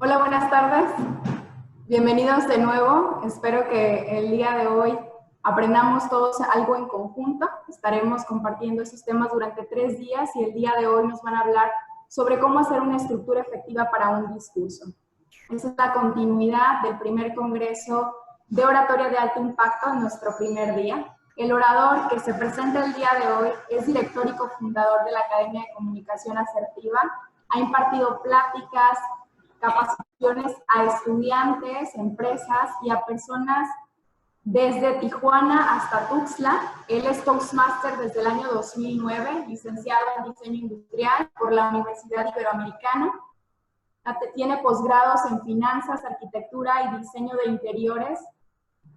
Hola, buenas tardes. Bienvenidos de nuevo. Espero que el día de hoy aprendamos todos algo en conjunto. Estaremos compartiendo esos temas durante 3 días y el día de hoy nos van a hablar sobre cómo hacer una estructura efectiva para un discurso. Esa es la continuidad del primer congreso de oratoria de alto impacto en nuestro primer día. El orador que se presenta el día de hoy es director y cofundador de la Academia de Comunicación Asertiva. Ha impartido pláticas, capacitaciones a estudiantes, empresas y a personas desde Tijuana hasta Tuxtla. Él es Toastmaster desde el año 2009, licenciado en Diseño Industrial por la Universidad Iberoamericana. Tiene posgrados en Finanzas, Arquitectura y Diseño de Interiores.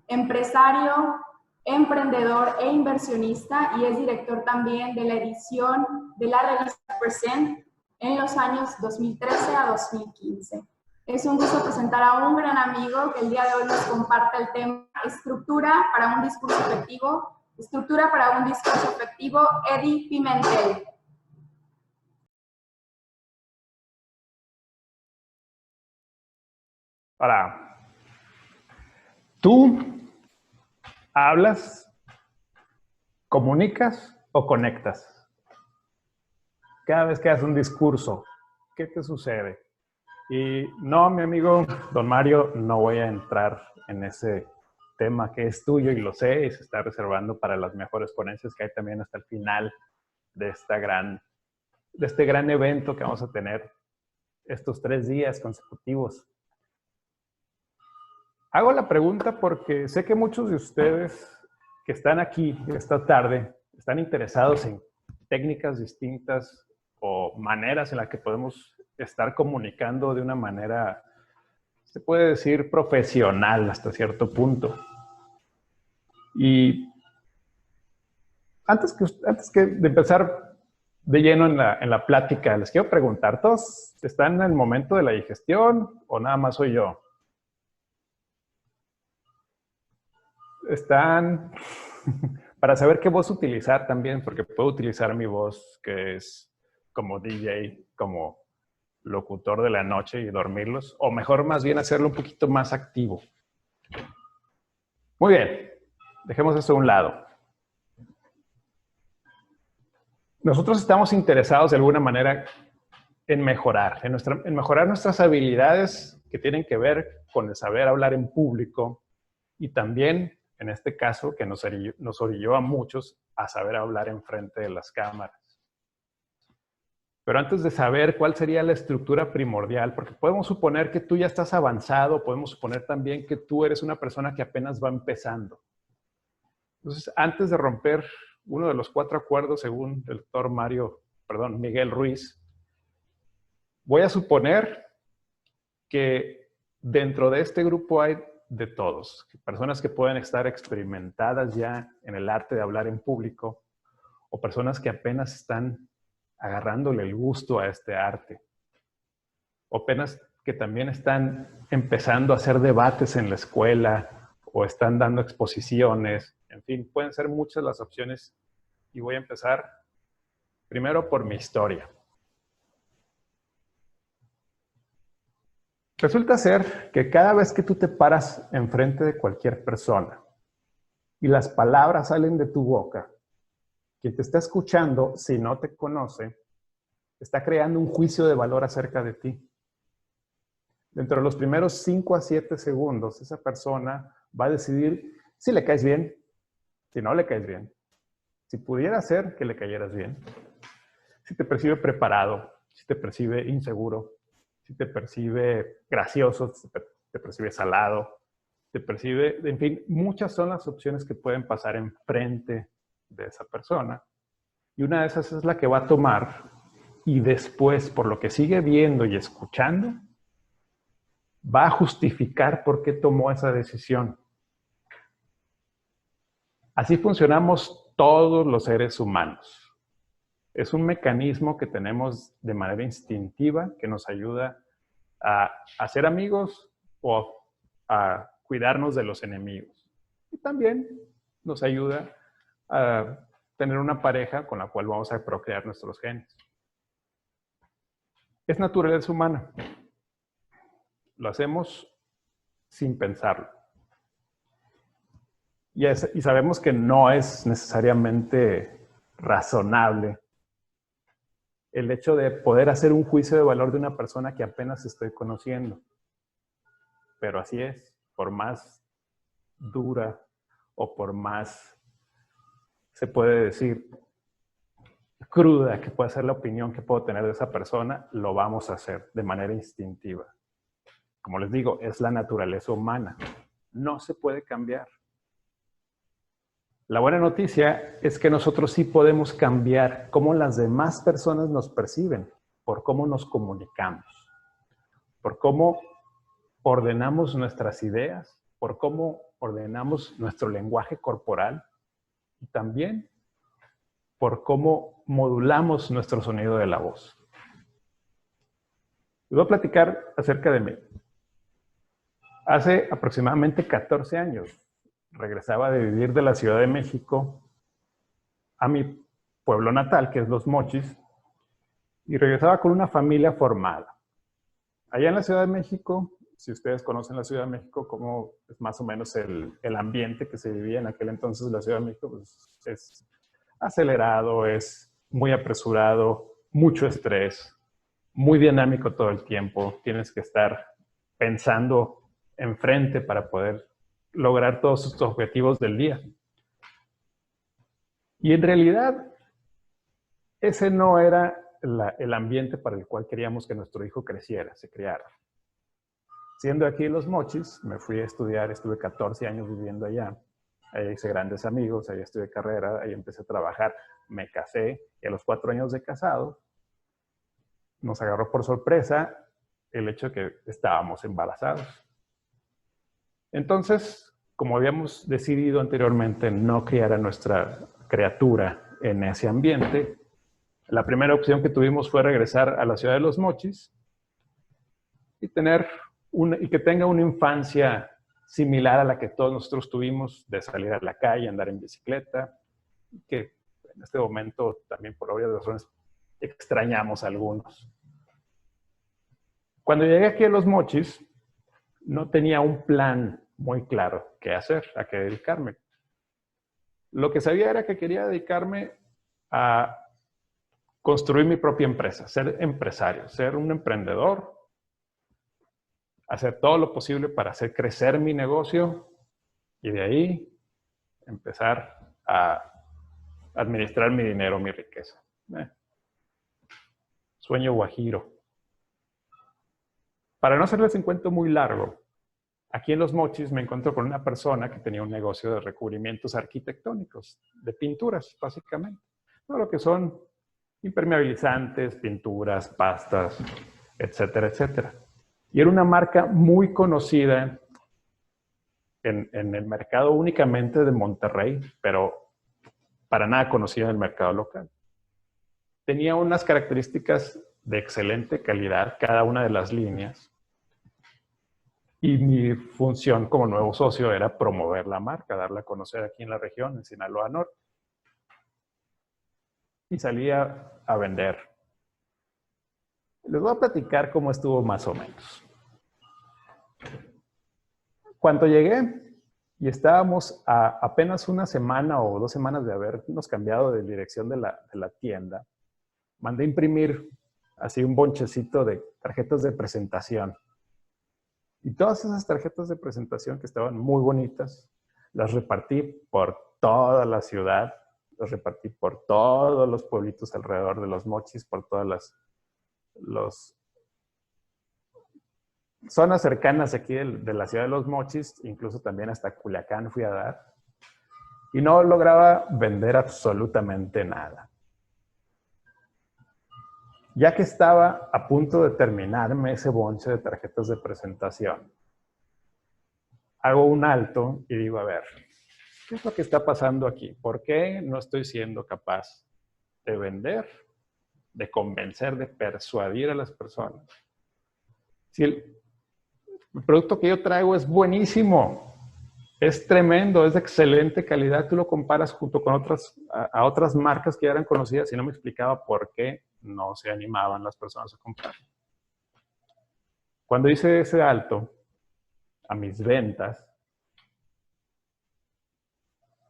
Empresario, emprendedor e inversionista, y es director también de la edición de la revista Present en los años 2013 a 2015. Es un gusto presentar a un gran amigo que el día de hoy nos comparte el tema estructura para un discurso efectivo. Estructura para un discurso efectivo, Eddie Pimentel. Ahora, ¿tú hablas, comunicas o conectas? Cada vez que haces un discurso, ¿qué te sucede? Y no, mi amigo don Mario, no voy a entrar en ese tema que es tuyo y lo sé, y se está reservando para las mejores ponencias que hay también hasta el final de este gran evento que vamos a tener estos 3 días consecutivos. Hago la pregunta porque sé que muchos de ustedes que están aquí esta tarde están interesados en técnicas distintas o maneras en las que podemos estar comunicando de una manera, se puede decir, profesional hasta cierto punto. Y antes de empezar de lleno en la plática, les quiero preguntar, ¿todos están en el momento de la digestión o nada más soy yo? Están para saber qué voz utilizar también, porque puedo utilizar mi voz que es como DJ, como locutor de la noche y dormirlos, o mejor más bien hacerlo un poquito más activo. Muy bien, dejemos eso a un lado. Nosotros estamos interesados de alguna manera en mejorar, en mejorar nuestras habilidades que tienen que ver con el saber hablar en público y también, en este caso, que nos orilló a muchos a saber hablar en frente de las cámaras. Pero antes de saber cuál sería la estructura primordial, porque podemos suponer que tú ya estás avanzado, podemos suponer también que tú eres una persona que apenas va empezando. Entonces, antes de romper uno de los 4 acuerdos, según el doctor Miguel Ruiz, voy a suponer que dentro de este grupo hay de todos, personas que pueden estar experimentadas ya en el arte de hablar en público o personas que apenas están agarrándole el gusto a este arte, o apenas que también están empezando a hacer debates en la escuela o están dando exposiciones. En fin, pueden ser muchas las opciones y voy a empezar primero por mi historia. Resulta ser que cada vez que tú te paras enfrente de cualquier persona y las palabras salen de tu boca, quien te está escuchando, si no te conoce, está creando un juicio de valor acerca de ti. Dentro de los primeros 5 a 7 segundos, esa persona va a decidir si le caes bien, si no le caes bien, si pudiera ser que le cayeras bien, si te percibe preparado, si te percibe inseguro, si te percibe gracioso, si te percibe salado, te percibe, en fin, muchas son las opciones que pueden pasar enfrente de esa persona. Y una de esas es la que va a tomar y después, por lo que sigue viendo y escuchando, va a justificar por qué tomó esa decisión. Así funcionamos todos los seres humanos. Es un mecanismo que tenemos de manera instintiva que nos ayuda a hacer amigos o a cuidarnos de los enemigos. Y también nos ayuda a tener una pareja con la cual vamos a procrear nuestros genes. Es naturaleza humana. lo hacemos sin pensarlo. Y sabemos que no es necesariamente razonable el hecho de poder hacer un juicio de valor de una persona que apenas estoy conociendo. Pero así es, por más dura o por más, se puede decir, cruda que pueda ser la opinión que puedo tener de esa persona, lo vamos a hacer de manera instintiva. Como les digo, es la naturaleza humana. No se puede cambiar. La buena noticia es que nosotros sí podemos cambiar cómo las demás personas nos perciben, por cómo nos comunicamos, por cómo ordenamos nuestras ideas, por cómo ordenamos nuestro lenguaje corporal y también por cómo modulamos nuestro sonido de la voz. Les voy a platicar acerca de mí. Hace aproximadamente 14 años regresaba de vivir de la Ciudad de México a mi pueblo natal, que es Los Mochis, y regresaba con una familia formada. Allá en la Ciudad de México, si ustedes conocen la Ciudad de México, cómo es más o menos el ambiente que se vivía en aquel entonces en la Ciudad de México, pues es acelerado, es muy apresurado, mucho estrés, muy dinámico todo el tiempo. Tienes que estar pensando enfrente para poder lograr todos tus objetivos del día. Y en realidad, ese no era el ambiente para el cual queríamos que nuestro hijo creciera, se criara. Siendo aquí en Los Mochis, me fui a estudiar, estuve 14 años viviendo allá. Ahí hice grandes amigos, ahí estudié carrera, ahí empecé a trabajar, me casé y a los 4 años de casado nos agarró por sorpresa el hecho de que estábamos embarazados. Entonces, como habíamos decidido anteriormente no criar a nuestra criatura en ese ambiente, la primera opción que tuvimos fue regresar a la ciudad de Los Mochis y que tenga una infancia similar a la que todos nosotros tuvimos, de salir a la calle, andar en bicicleta, que en este momento también por obvias razones extrañamos a algunos. Cuando llegué aquí a Los Mochis, no tenía un plan muy claro qué hacer, a qué dedicarme. Lo que sabía era que quería dedicarme a construir mi propia empresa, ser empresario, ser un emprendedor, hacer todo lo posible para hacer crecer mi negocio y de ahí empezar a administrar mi dinero, mi riqueza. Sueño guajiro. Para no hacerles un cuento muy largo, aquí en Los Mochis me encontré con una persona que tenía un negocio de recubrimientos arquitectónicos, de pinturas, básicamente. Todo lo que son impermeabilizantes, pinturas, pastas, etcétera, etcétera. Y era una marca muy conocida en el mercado únicamente de Monterrey, pero para nada conocida en el mercado local. Tenía unas características de excelente calidad cada una de las líneas. Y mi función como nuevo socio era promover la marca, darla a conocer aquí en la región, en Sinaloa Norte. Y salía a vender. Les voy a platicar cómo estuvo más o menos. Cuando llegué y estábamos a apenas una semana o 2 semanas de habernos cambiado de dirección de la tienda, mandé a imprimir así un bonchecito de tarjetas de presentación. Y todas esas tarjetas de presentación que estaban muy bonitas, las repartí por toda la ciudad, las repartí por todos los pueblitos alrededor de Los Mochis, por todas las zonas cercanas aquí de la ciudad de Los Mochis, incluso también hasta Culiacán fui a dar. Y no lograba vender absolutamente nada. Ya que estaba a punto de terminarme ese bonche de tarjetas de presentación, hago un alto y digo, a ver, ¿qué es lo que está pasando aquí? ¿Por qué no estoy siendo capaz de vender, de convencer, de persuadir a las personas? Si el producto que yo traigo es buenísimo, es tremendo, es de excelente calidad, tú lo comparas junto con otras marcas que ya eran conocidas y no me explicaba por qué no se animaban las personas a comprar. Cuando hice ese alto a mis ventas,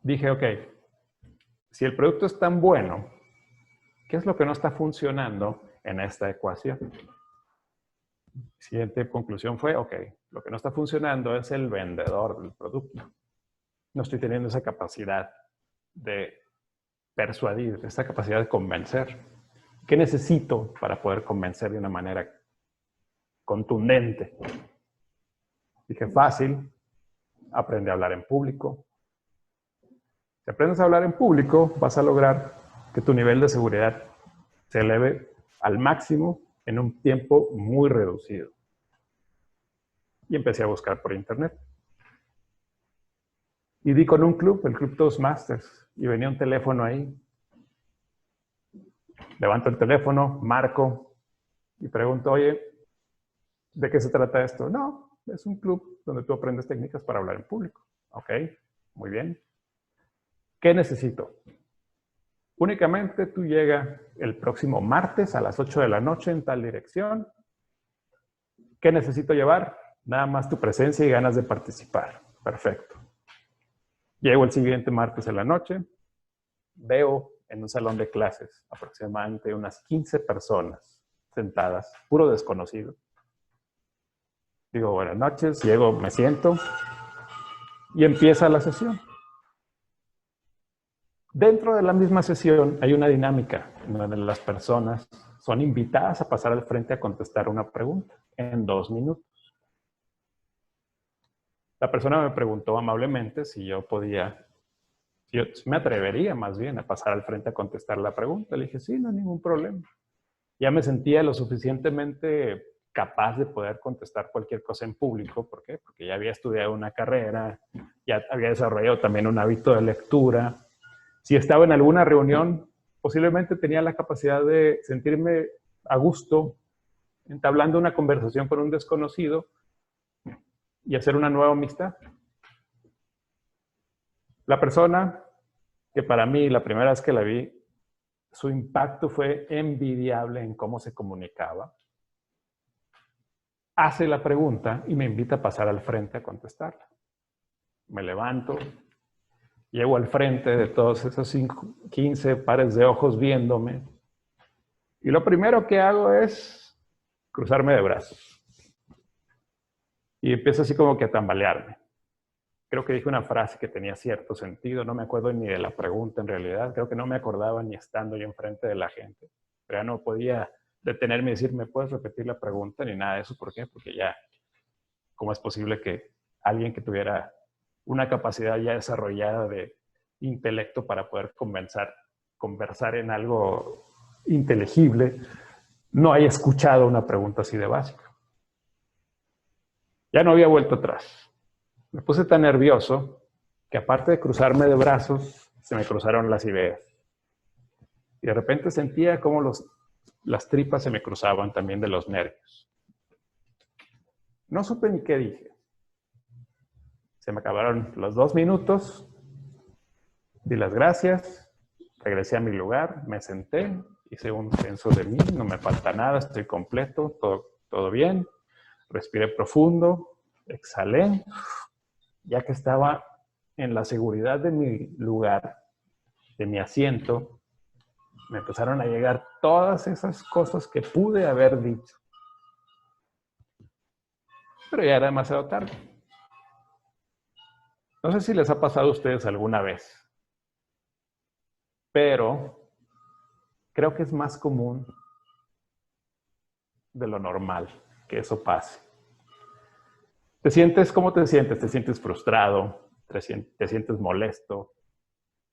dije, ok, si el producto es tan bueno, ¿qué es lo que no está funcionando en esta ecuación? Siguiente conclusión fue, ok, lo que no está funcionando es el vendedor del producto. No estoy teniendo esa capacidad de persuadir, esa capacidad de convencer. ¿Qué necesito para poder convencer de una manera contundente? Dije, fácil, aprende a hablar en público. Si aprendes a hablar en público, vas a lograr que tu nivel de seguridad se eleve al máximo en un tiempo muy reducido. Y empecé a buscar por internet. Y di con un club, el Club Toastmasters, y venía un teléfono ahí. Levanto el teléfono, marco y pregunto, oye, ¿de qué se trata esto? No, es un club donde tú aprendes técnicas para hablar en público. Ok, muy bien. ¿Qué necesito? Únicamente tú llegas el próximo martes a las 8 de la noche en tal dirección. ¿Qué necesito llevar? Nada más tu presencia y ganas de participar. Perfecto. Llego el siguiente martes en la noche. Veo en un salón de clases aproximadamente unas 15 personas sentadas, puro desconocido. Digo, buenas noches, llego, me siento y empieza la sesión. Dentro de la misma sesión hay una dinámica en donde las personas son invitadas a pasar al frente a contestar una pregunta en 2 minutos. La persona me preguntó amablemente si yo podía, si yo me atrevería más bien a pasar al frente a contestar la pregunta. Le dije, sí, no hay ningún problema. Ya me sentía lo suficientemente capaz de poder contestar cualquier cosa en público. ¿Por qué? Porque ya había estudiado una carrera, ya había desarrollado también un hábito de lectura. Si estaba en alguna reunión, posiblemente tenía la capacidad de sentirme a gusto entablando una conversación con un desconocido y hacer una nueva amistad. La persona que para mí, la primera vez que la vi, su impacto fue envidiable en cómo se comunicaba. Hace la pregunta y me invita a pasar al frente a contestarla. Me levanto, llego al frente de todos esos 15 pares de ojos viéndome. Y lo primero que hago es cruzarme de brazos. Y empiezo así como que a tambalearme. Creo que dije una frase que tenía cierto sentido. No me acuerdo ni de la pregunta en realidad. Creo que no me acordaba ni estando yo enfrente de la gente. Pero ya no podía detenerme y decir, ¿me puedes repetir la pregunta? Ni nada de eso. ¿Por qué? Porque ya, ¿cómo es posible que alguien que tuviera una capacidad ya desarrollada de intelecto para poder conversar en algo inteligible, no haya escuchado una pregunta así de básica? Ya no había vuelto atrás. Me puse tan nervioso que aparte de cruzarme de brazos, se me cruzaron las ideas. Y de repente sentía como las tripas se me cruzaban también de los nervios. No supe ni qué dije. Se me acabaron los 2 minutos, di las gracias, regresé a mi lugar, me senté, hice un censo de mí, no me falta nada, estoy completo, todo bien. Respiré profundo, exhalé. Ya que estaba en la seguridad de mi lugar, de mi asiento, me empezaron a llegar todas esas cosas que pude haber dicho. Pero ya era demasiado tarde. No sé si les ha pasado a ustedes alguna vez, pero creo que es más común de lo normal que eso pase. ¿Cómo te sientes? ¿Te sientes frustrado? ¿Te sientes molesto?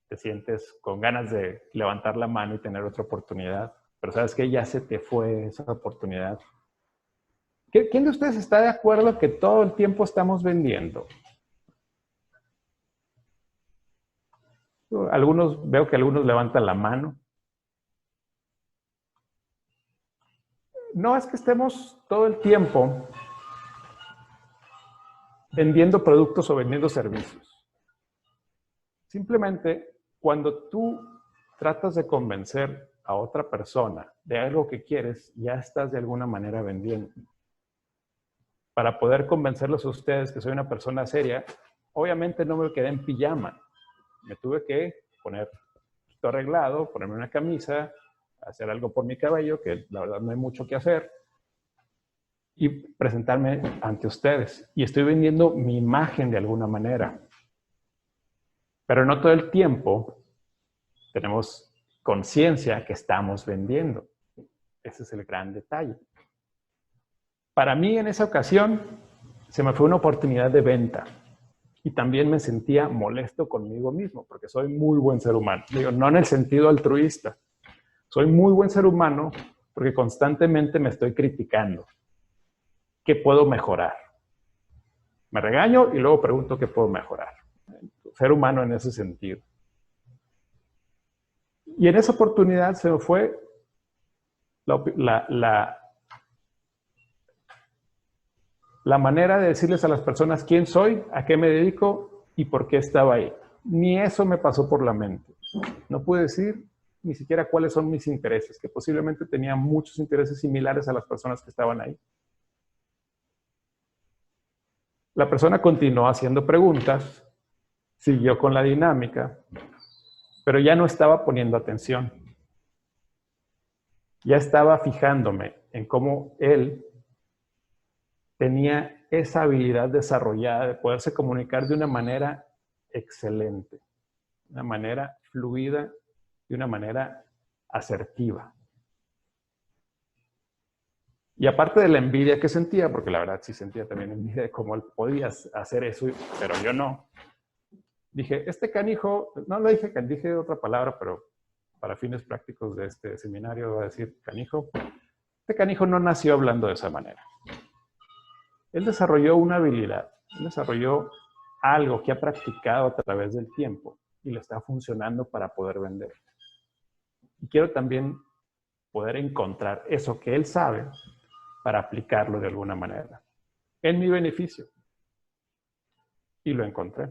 ¿Te sientes con ganas de levantar la mano y tener otra oportunidad? Pero sabes que ya se te fue esa oportunidad. ¿Quién de ustedes está de acuerdo que todo el tiempo estamos vendiendo? Veo que algunos levantan la mano. No es que estemos todo el tiempo vendiendo productos o vendiendo servicios. Simplemente, cuando tú tratas de convencer a otra persona de algo que quieres, ya estás de alguna manera vendiendo. para poder convencerlos a ustedes que soy una persona seria, obviamente no me quedé en pijama. Me tuve que poner todo arreglado, ponerme una camisa, hacer algo por mi cabello, que la verdad no hay mucho que hacer, y presentarme ante ustedes. Y estoy vendiendo mi imagen de alguna manera. Pero no todo el tiempo tenemos conciencia que estamos vendiendo. Ese es el gran detalle. Para mí en esa ocasión se me fue una oportunidad de venta. Y también me sentía molesto conmigo mismo, porque soy muy buen ser humano. Digo, no en el sentido altruista. Soy muy buen ser humano porque constantemente me estoy criticando. ¿Qué puedo mejorar? Me regaño y luego pregunto qué puedo mejorar. Ser humano en ese sentido. Y en esa oportunidad se me fue la manera de decirles a las personas quién soy, a qué me dedico y por qué estaba ahí. Ni eso me pasó por la mente. No pude decir ni siquiera cuáles son mis intereses, que posiblemente tenía muchos intereses similares a las personas que estaban ahí. La persona continuó haciendo preguntas, siguió con la dinámica, pero ya no estaba poniendo atención. Ya estaba fijándome en cómo él tenía esa habilidad desarrollada de poderse comunicar de una manera excelente, de una manera fluida, de una manera asertiva. Y aparte de la envidia que sentía, porque la verdad sí sentía también envidia de cómo él podía hacer eso, pero yo no. Dije, este canijo, no lo dije, dije otra palabra, pero para fines prácticos de este seminario voy a decir canijo. Este canijo no nació hablando de esa manera. Él desarrolló una habilidad, él desarrolló algo que ha practicado a través del tiempo y le está funcionando para poder vender. Y quiero también poder encontrar eso que él sabe para aplicarlo de alguna manera, en mi beneficio. Y lo encontré.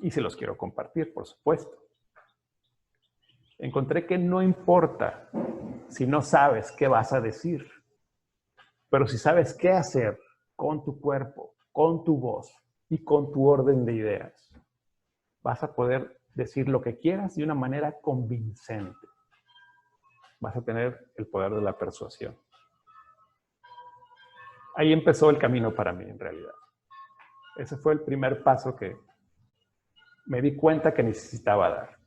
Y se los quiero compartir, por supuesto. Encontré que no importa si no sabes qué vas a decir, pero si sabes qué hacer con tu cuerpo, con tu voz y con tu orden de ideas, vas a poder decir lo que quieras de una manera convincente. Vas a tener el poder de la persuasión. Ahí empezó el camino para mí, en realidad. Ese fue el primer paso que me di cuenta que necesitaba dar.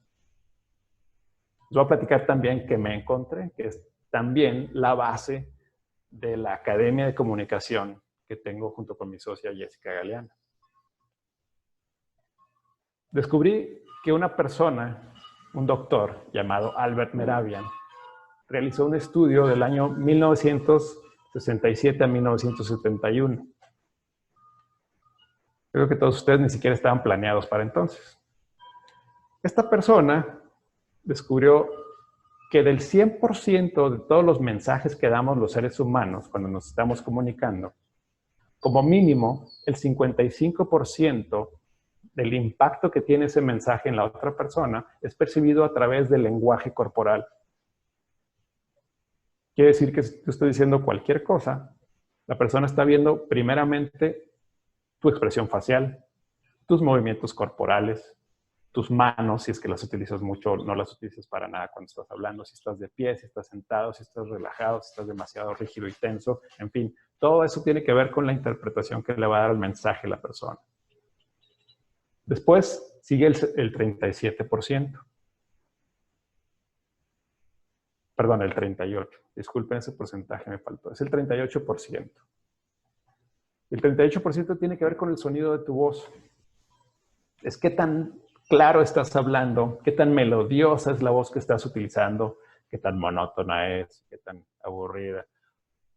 Les voy a platicar también que me encontré, que es también la base de la Academia de Comunicación que tengo junto con mi socia Jessica Galeana. Descubrí que una persona, un doctor llamado Albert Mehrabian, realizó un estudio del año 1967 a 1971. Creo que todos ustedes ni siquiera estaban planeados para entonces. Esta persona descubrió que del 100% de todos los mensajes que damos los seres humanos cuando nos estamos comunicando, como mínimo el 55% del impacto que tiene ese mensaje en la otra persona es percibido a través del lenguaje corporal. Quiere decir que si tú estás diciendo cualquier cosa, la persona está viendo primeramente tu expresión facial, tus movimientos corporales, tus manos, si es que las utilizas mucho, no las utilizas para nada cuando estás hablando, si estás de pie, si estás sentado, si estás relajado, si estás demasiado rígido y tenso, en fin, todo eso tiene que ver con la interpretación que le va a dar el mensaje a la persona. Después sigue el 37%. Perdón, el 38%. Disculpen, ese porcentaje me faltó. Es el 38%. El 38% tiene que ver con el sonido de tu voz. Es qué tan claro estás hablando, qué tan melodiosa es la voz que estás utilizando, qué tan monótona es, qué tan aburrida,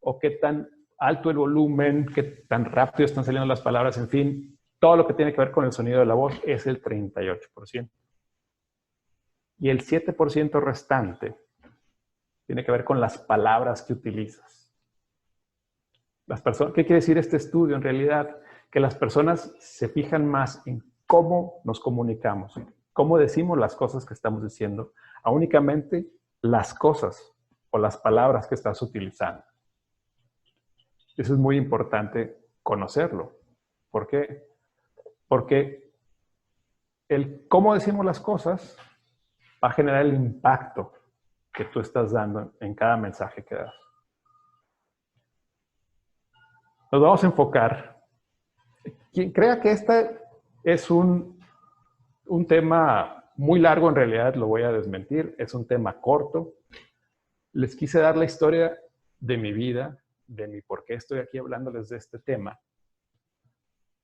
o qué tan alto el volumen, qué tan rápido están saliendo las palabras, en fin, todo lo que tiene que ver con el sonido de la voz es el 38%. Y el 7% restante tiene que ver con las palabras que utilizas. ¿Qué quiere decir este estudio en realidad? Que las personas se fijan más en cómo nos comunicamos, cómo decimos las cosas que estamos diciendo, a únicamente las cosas o las palabras que estás utilizando. Eso es muy importante conocerlo. ¿Por qué? Porque el cómo decimos las cosas va a generar el impacto que tú estás dando en cada mensaje que das. Nos vamos a enfocar. Quien crea que este es un tema muy largo, en realidad lo voy a desmentir. Es un tema corto. Les quise dar la historia de mi vida, de mi por qué estoy aquí hablándoles de este tema,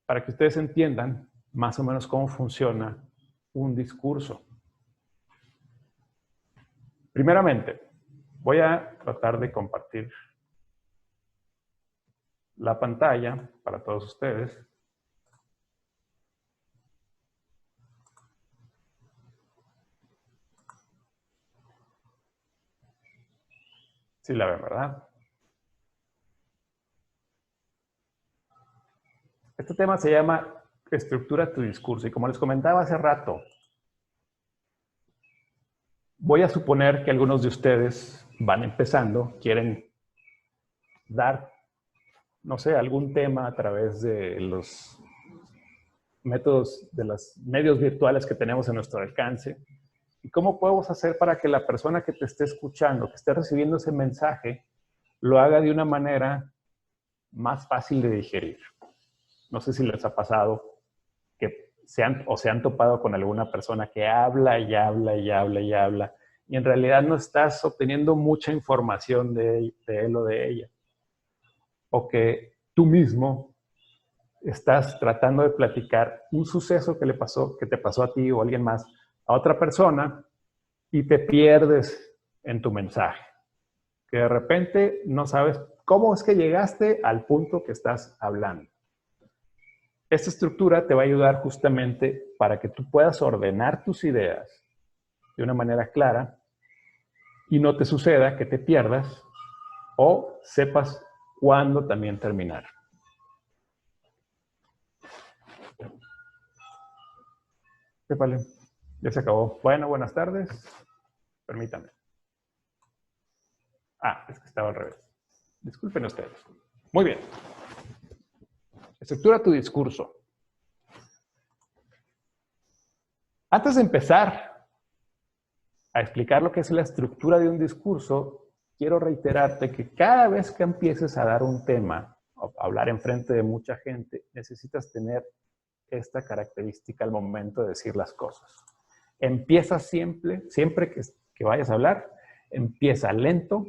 para que ustedes entiendan más o menos cómo funciona un discurso. Primeramente, voy a tratar de compartir la pantalla para todos ustedes. Sí la ven, ¿verdad? Este tema se llama estructura tu discurso y como les comentaba hace rato, voy a suponer que algunos de ustedes van empezando, quieren dar, no sé, algún tema a través de los métodos, de los medios virtuales que tenemos a nuestro alcance. ¿Y cómo podemos hacer para que la persona que te esté escuchando, que esté recibiendo ese mensaje, lo haga de una manera más fácil de digerir? No sé si les ha pasado que se han topado con alguna persona que habla y habla y habla y habla, y en realidad no estás obteniendo mucha información de él o de ella. O que tú mismo estás tratando de platicar un suceso que te pasó a ti o a alguien más, a otra persona, y te pierdes en tu mensaje. Que de repente no sabes cómo es que llegaste al punto que estás hablando. Esta estructura te va a ayudar justamente para que tú puedas ordenar tus ideas de una manera clara y no te suceda que te pierdas o sepas cuándo también terminar. Vale, ya se acabó. Bueno, buenas tardes. Permítame. Es que estaba al revés. Disculpen ustedes. Muy bien. Estructura tu discurso. Antes de empezar a explicar lo que es la estructura de un discurso, quiero reiterarte que cada vez que empieces a dar un tema o hablar enfrente de mucha gente, necesitas tener esta característica al momento de decir las cosas. Empieza siempre que vayas a hablar, empieza lento,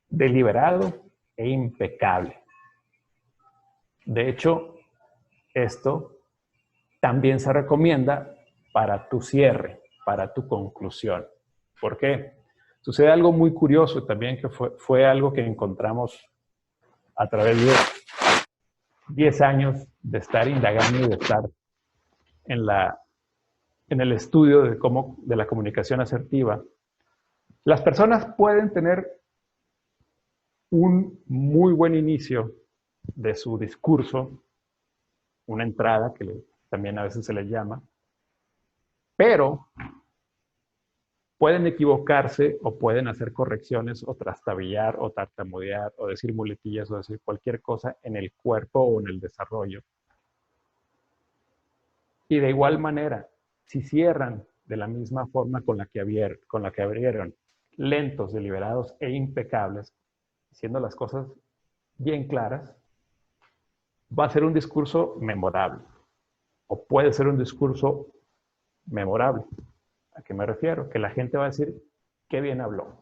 deliberado e impecable. De hecho, esto también se recomienda para tu cierre, para tu conclusión. ¿Por qué? Sucede algo muy curioso también que fue algo que encontramos a través de 10 años de estar indagando y de estar en el estudio de la comunicación asertiva. Las personas pueden tener un muy buen inicio de su discurso, una entrada que también a veces se le llama, pero pueden equivocarse o pueden hacer correcciones o trastabillar o tartamudear o decir muletillas o decir cualquier cosa en el cuerpo o en el desarrollo. Y de igual manera, si cierran de la misma forma con la que abrieron, lentos, deliberados e impecables, haciendo las cosas bien claras, va a ser un discurso memorable. O puede ser un discurso memorable. ¿A qué me refiero? Que la gente va a decir, qué bien habló.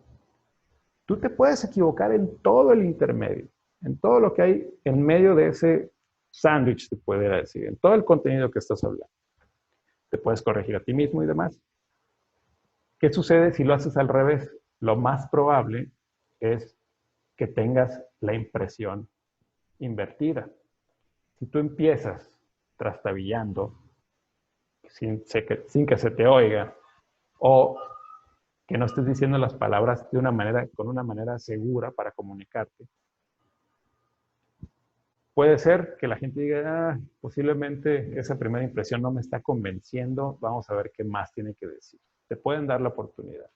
Tú te puedes equivocar en todo el intermedio, en todo lo que hay en medio de ese sándwich, te pudiera decir, en todo el contenido que estás hablando. Te puedes corregir a ti mismo y demás. ¿Qué sucede si lo haces al revés? Lo más probable es que tengas la impresión invertida. Si tú empiezas trastabillando sin que se te oiga o que no estés diciendo las palabras con una manera segura para comunicarte, puede ser que la gente diga, posiblemente esa primera impresión no me está convenciendo, vamos a ver qué más tiene que decir. Te pueden dar la oportunidad.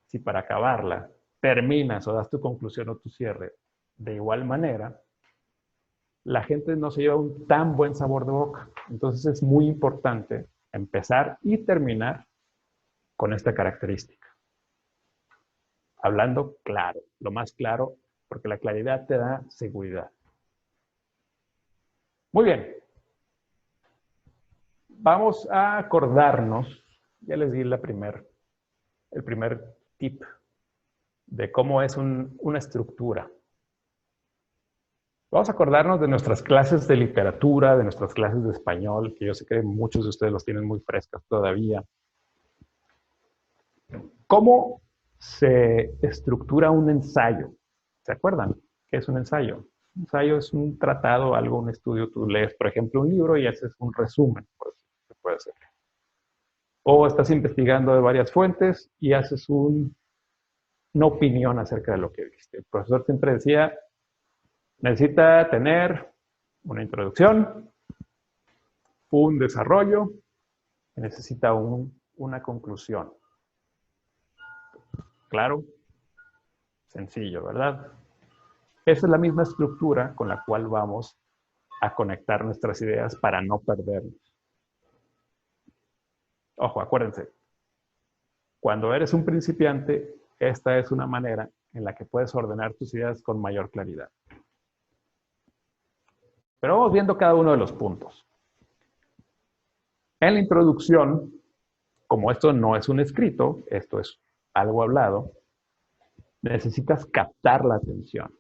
Si para acabarla terminas o das tu conclusión o tu cierre de igual manera, la gente no se lleva un tan buen sabor de boca. Entonces es muy importante empezar y terminar con esta característica. Hablando claro, lo más claro, porque la claridad te da seguridad. Muy bien. Vamos a acordarnos, ya les di el primer tip de cómo es una estructura. Vamos a acordarnos de nuestras clases de literatura, de nuestras clases de español, que yo sé que muchos de ustedes los tienen muy frescas todavía. ¿Cómo se estructura un ensayo? ¿Se acuerdan qué es un ensayo? Un ensayo es un tratado, algo, un estudio. Tú lees, por ejemplo, un libro y haces un resumen, pues, se puede hacer. O estás investigando de varias fuentes y haces una opinión acerca de lo que viste. El profesor siempre decía, necesita tener una introducción, un desarrollo, y necesita una conclusión. Claro, sencillo, ¿verdad? Esa es la misma estructura con la cual vamos a conectar nuestras ideas para no perdernos. Ojo, acuérdense, cuando eres un principiante, esta es una manera en la que puedes ordenar tus ideas con mayor claridad. Pero vamos viendo cada uno de los puntos. En la introducción, como esto no es un escrito, esto es algo hablado, necesitas captar la atención.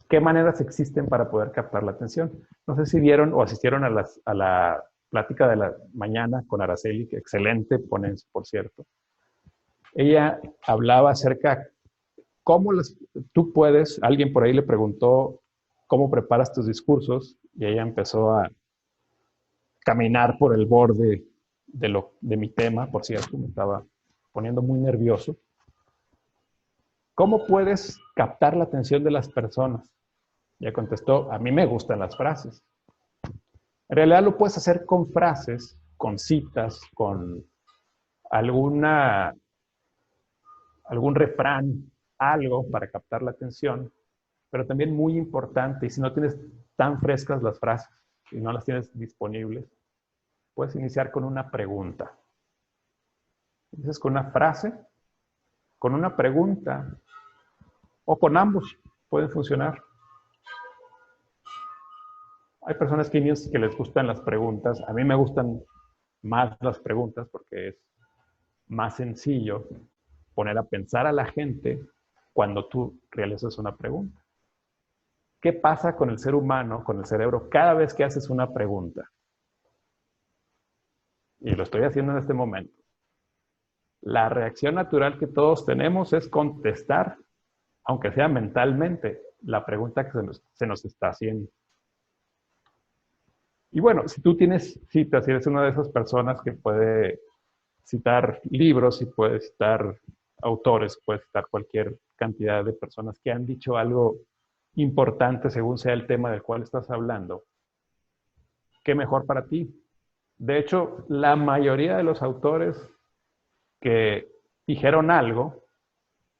¿Qué maneras existen para poder captar la atención? No sé si vieron o asistieron a la plática de la mañana con Araceli, que excelente ponencia, por cierto. Ella hablaba acerca de cómo tú puedes, alguien por ahí le preguntó cómo preparas tus discursos y ella empezó a caminar por el borde de mi tema, por cierto, me estaba poniendo muy nervioso. ¿Cómo puedes captar la atención de las personas? Ya contestó, a mí me gustan las frases. En realidad lo puedes hacer con frases, con citas, con algún refrán, algo para captar la atención, pero también muy importante, y si no tienes tan frescas las frases y no las tienes disponibles, puedes iniciar con una pregunta. Inicias con una frase, con una pregunta, o con ambos, pueden funcionar. Hay personas que les gustan las preguntas. A mí me gustan más las preguntas porque es más sencillo poner a pensar a la gente cuando tú realizas una pregunta. ¿Qué pasa con el ser humano, con el cerebro, cada vez que haces una pregunta? Y lo estoy haciendo en este momento. La reacción natural que todos tenemos es contestar, aunque sea mentalmente, la pregunta que se nos está haciendo. Y bueno, si tú tienes citas, si eres una de esas personas que puede citar libros y puede citar autores, puede citar cualquier cantidad de personas que han dicho algo importante según sea el tema del cual estás hablando, ¿qué mejor para ti? De hecho, la mayoría de los autores que dijeron algo,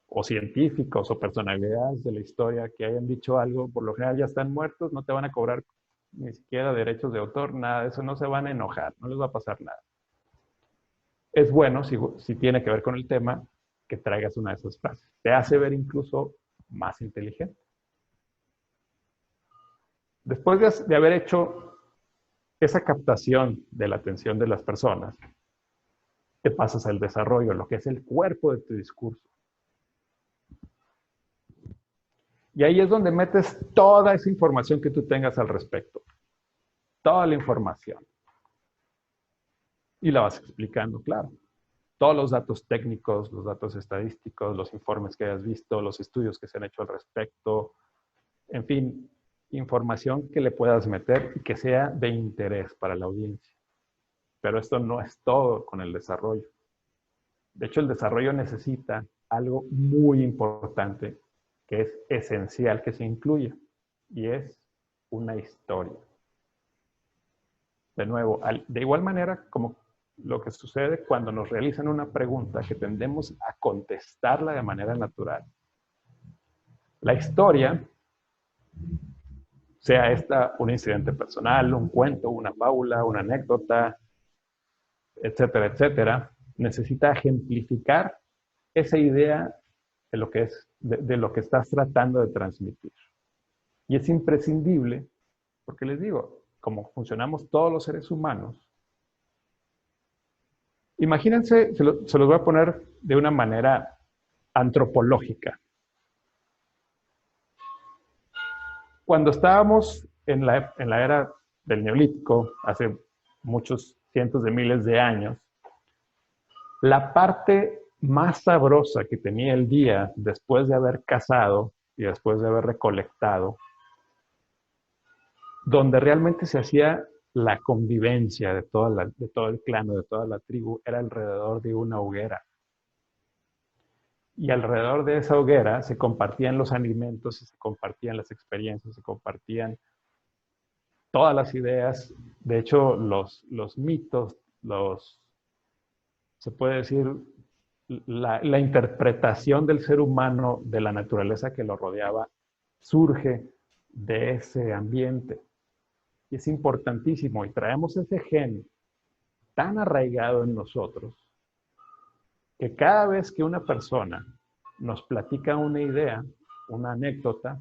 o científicos o personalidades de la historia que hayan dicho algo, por lo general ya están muertos, no te van a cobrar ni siquiera derechos de autor, nada de eso, no se van a enojar, no les va a pasar nada. Es bueno, si tiene que ver con el tema, que traigas una de esas frases. Te hace ver incluso más inteligente. Después de haber hecho esa captación de la atención de las personas, te pasas al desarrollo, lo que es el cuerpo de tu discurso. Y ahí es donde metes toda esa información que tú tengas al respecto. Toda la información. Y la vas explicando, claro. Todos los datos técnicos, los datos estadísticos, los informes que hayas visto, los estudios que se han hecho al respecto. En fin, información que le puedas meter y que sea de interés para la audiencia. Pero esto no es todo con el desarrollo. De hecho, el desarrollo necesita algo muy importante que es esencial que se incluya, y es una historia. De nuevo, de igual manera como lo que sucede cuando nos realizan una pregunta que tendemos a contestarla de manera natural. La historia, sea esta un incidente personal, un cuento, una fábula, una anécdota, etcétera, etcétera, necesita ejemplificar esa idea de lo que es, de lo que estás tratando de transmitir. Y es imprescindible, porque les digo, como funcionamos todos los seres humanos, imagínense, se los voy a poner de una manera antropológica. Cuando estábamos en la era del Neolítico, hace muchos cientos de miles de años, la parte más sabrosa que tenía el día después de haber cazado y después de haber recolectado, donde realmente se hacía la convivencia de todo el clan, de toda la tribu, era alrededor de una hoguera. Y alrededor de esa hoguera se compartían los alimentos, se compartían las experiencias, se compartían todas las ideas. De hecho, los mitos, se puede decir, la interpretación del ser humano de la naturaleza que lo rodeaba surge de ese ambiente. Y es importantísimo, y traemos ese gen tan arraigado en nosotros, que cada vez que una persona nos platica una idea, una anécdota,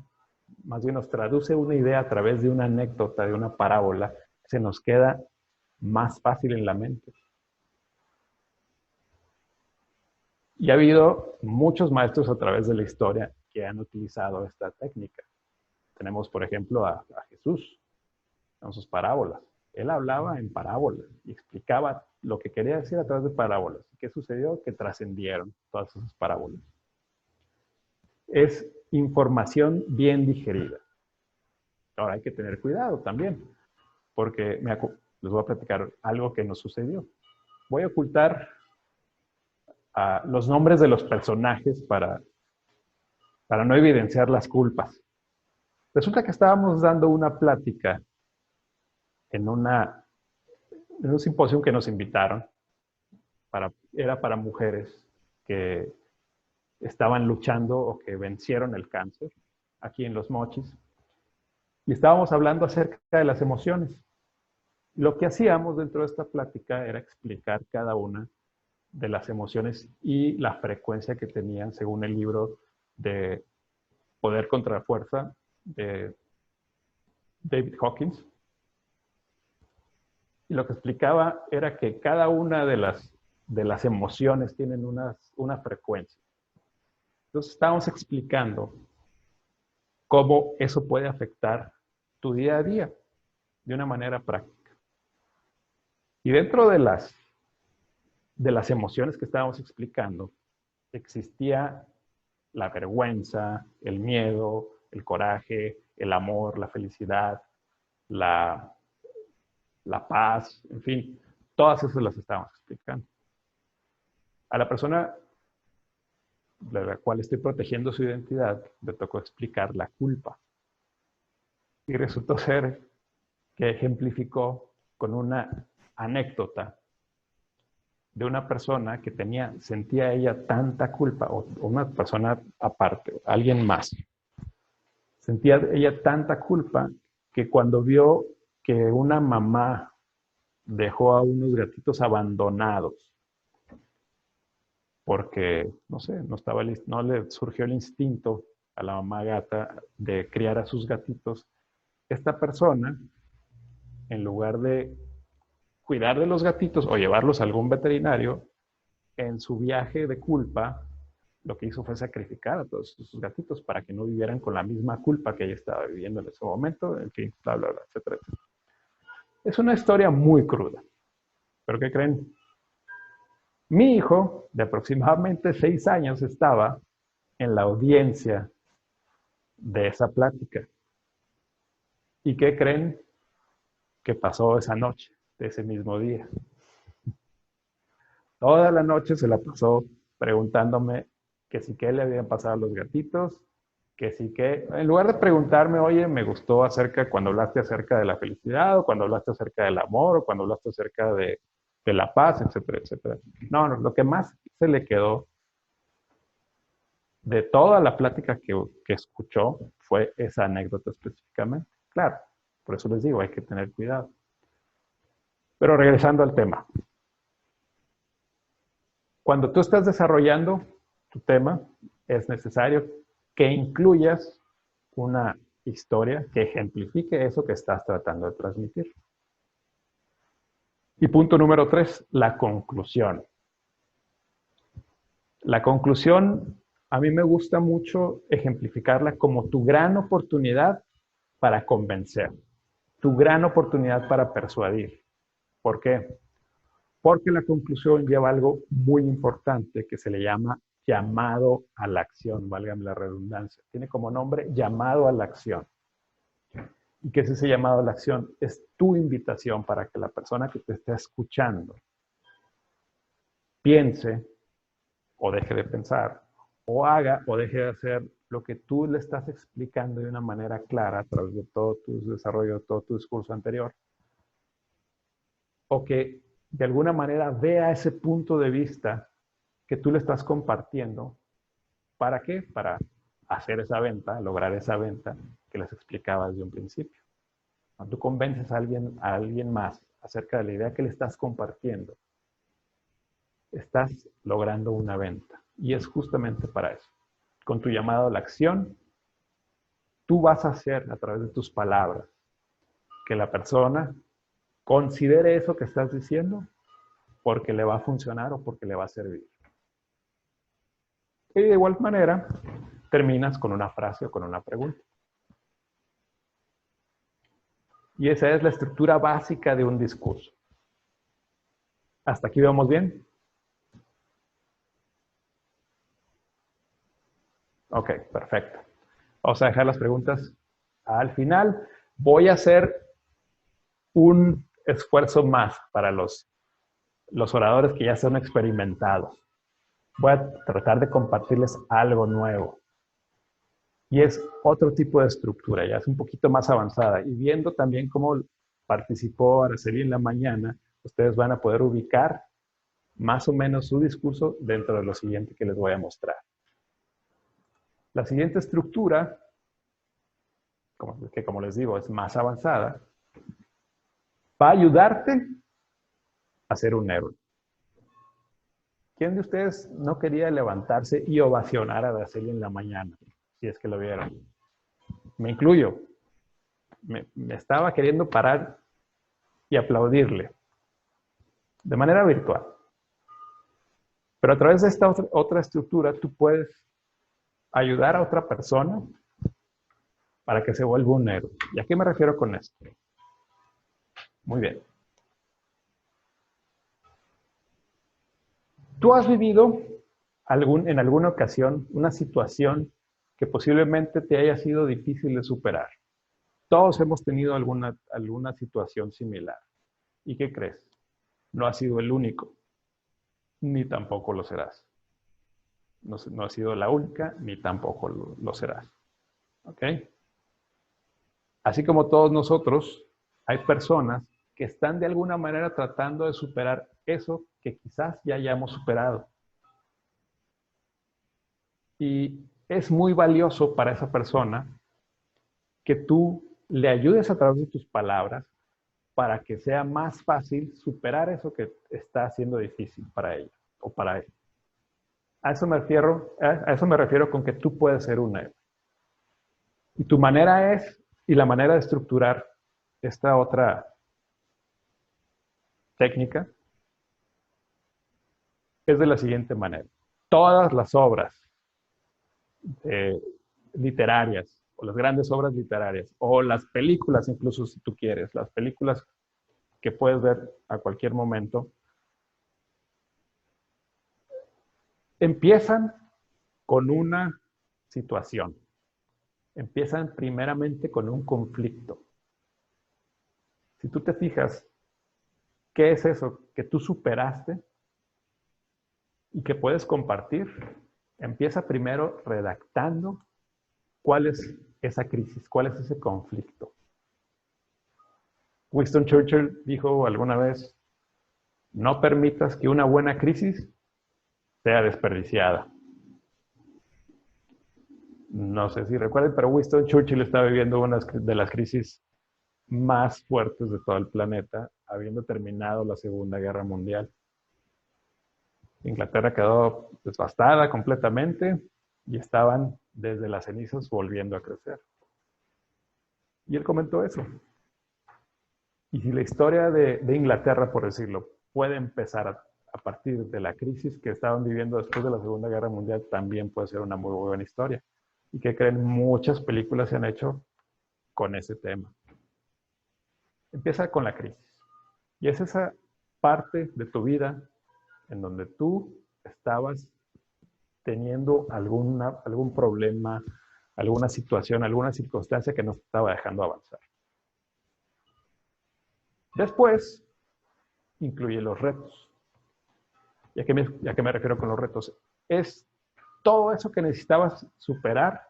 más bien nos traduce una idea a través de una anécdota, de una parábola, se nos queda más fácil en la mente. Y ha habido muchos maestros a través de la historia que han utilizado esta técnica. Tenemos, por ejemplo, a Jesús con sus parábolas. Él hablaba en parábolas y explicaba lo que quería decir a través de parábolas. ¿Qué sucedió? Que trascendieron todas esas parábolas. Es información bien digerida. Ahora hay que tener cuidado también, porque les voy a platicar algo que nos sucedió. Voy a ocultar los nombres de los personajes para no evidenciar las culpas. Resulta que estábamos dando una plática en un simposio que nos invitaron. Era para mujeres que estaban luchando o que vencieron el cáncer aquí en Los Mochis. Y estábamos hablando acerca de las emociones. Lo que hacíamos dentro de esta plática era explicar cada una de las emociones y la frecuencia que tenían según el libro de Poder contra la Fuerza de David Hawkins. Y lo que explicaba era que cada una de las emociones tienen una frecuencia. Entonces estábamos explicando cómo eso puede afectar tu día a día de una manera práctica. Y dentro de las emociones que estábamos explicando, existía la vergüenza, el miedo, el coraje, el amor, la felicidad, la paz, en fin, todas esas las estábamos explicando. A la persona de la cual estoy protegiendo su identidad, le tocó explicar la culpa. Y resultó ser que ejemplificó con una anécdota de una persona que sentía ella tanta culpa, o una persona aparte, alguien más. Sentía ella tanta culpa que cuando vio que una mamá dejó a unos gatitos abandonados porque, no sé, no le surgió el instinto a la mamá gata de criar a sus gatitos, esta persona, en lugar de cuidar de los gatitos o llevarlos a algún veterinario, en su viaje de culpa, lo que hizo fue sacrificar a todos sus gatitos para que no vivieran con la misma culpa que ella estaba viviendo en ese momento, en fin, bla, bla, bla, etcétera, etcétera. Es una historia muy cruda, pero ¿qué creen? Mi hijo, de aproximadamente 6 años, estaba en la audiencia de esa plática. ¿Y qué creen que pasó esa noche, de ese mismo día? Toda la noche se la pasó preguntándome que sí que le habían pasado a los gatitos, que sí que, en lugar de preguntarme, oye, me gustó cuando hablaste acerca de la felicidad, o cuando hablaste acerca del amor, o cuando hablaste acerca de la paz, etcétera, etcétera. No, lo que más se le quedó de toda la plática que escuchó fue esa anécdota específicamente. Claro, por eso les digo, hay que tener cuidado. Pero regresando al tema. Cuando tú estás desarrollando tu tema, es necesario que incluyas una historia que ejemplifique eso que estás tratando de transmitir. Y punto número 3, la conclusión. La conclusión, a mí me gusta mucho ejemplificarla como tu gran oportunidad para convencer, tu gran oportunidad para persuadir. ¿Por qué? Porque la conclusión lleva algo muy importante que se le llama llamado a la acción, válgame la redundancia. Tiene como nombre llamado a la acción. ¿Y qué es ese llamado a la acción? Es tu invitación para que la persona que te está escuchando piense o deje de pensar, o haga o deje de hacer lo que tú le estás explicando de una manera clara a través de todo tu desarrollo, todo tu discurso anterior, o que de alguna manera vea ese punto de vista que tú le estás compartiendo. ¿Para qué? Para hacer esa venta, lograr esa venta que les explicaba desde un principio. Cuando tú convences a alguien más acerca de la idea que le estás compartiendo, estás logrando una venta. Y es justamente para eso. Con tu llamado a la acción, tú vas a hacer a través de tus palabras que la persona considere eso que estás diciendo porque le va a funcionar o porque le va a servir. Y de igual manera, terminas con una frase o con una pregunta. Y esa es la estructura básica de un discurso. ¿Hasta aquí vamos bien? Ok, perfecto. Vamos a dejar las preguntas al final. Voy a hacer un esfuerzo más para los oradores que ya son experimentados. Voy a tratar de compartirles algo nuevo. Y es otro tipo de estructura, ya es un poquito más avanzada. Y viendo también cómo participó Araceli en la mañana, ustedes van a poder ubicar más o menos su discurso dentro de lo siguiente que les voy a mostrar. La siguiente estructura, que como les digo es más avanzada, va a ayudarte a ser un héroe. ¿Quién de ustedes no quería levantarse y ovacionar a Araceli en la mañana? Si es que lo vieron. Me incluyo. Me estaba queriendo parar y aplaudirle. De manera virtual. Pero a través de esta otra estructura, tú puedes ayudar a otra persona para que se vuelva un héroe. ¿Y a qué me refiero con esto? Muy bien. ¿Tú has vivido en alguna ocasión una situación que posiblemente te haya sido difícil de superar? Todos hemos tenido alguna situación similar. ¿Y qué crees? No has sido el único, ni tampoco lo serás. No has sido la única, ni tampoco lo serás. ¿Ok? Así como todos nosotros, hay personas que están de alguna manera tratando de superar eso que quizás ya hayamos superado. Y es muy valioso para esa persona que tú le ayudes a través de tus palabras para que sea más fácil superar eso que está haciendo difícil para ella o para él. A eso me refiero con que tú puedes ser un héroe. Y tu manera y la manera de estructurar esta otra técnica es de la siguiente manera. Todas las obras literarias, o las grandes obras literarias, o las películas incluso si tú quieres, las películas que puedes ver a cualquier momento, empiezan con una situación. Empiezan primeramente con un conflicto. Si tú te fijas, ¿qué es eso que tú superaste y que puedes compartir? Empieza primero redactando cuál es esa crisis, cuál es ese conflicto. Winston Churchill dijo alguna vez, no permitas que una buena crisis sea desperdiciada. No sé si recuerdan, pero Winston Churchill estaba viviendo una de las crisis más fuertes de todo el planeta, habiendo terminado la Segunda Guerra Mundial. Inglaterra quedó devastada completamente y estaban desde las cenizas volviendo a crecer. Y él comentó eso. Y si la historia de Inglaterra, por decirlo, puede empezar a partir de la crisis que estaban viviendo después de la Segunda Guerra Mundial, también puede ser una muy buena historia. Y que creen muchas películas se han hecho con ese tema. Empieza con la crisis. Y es esa parte de tu vida en donde tú estabas teniendo algún problema, alguna situación, alguna circunstancia que no te estaba dejando avanzar. Después, incluye los retos. ¿Y a qué me refiero con los retos? Es todo eso que necesitabas superar,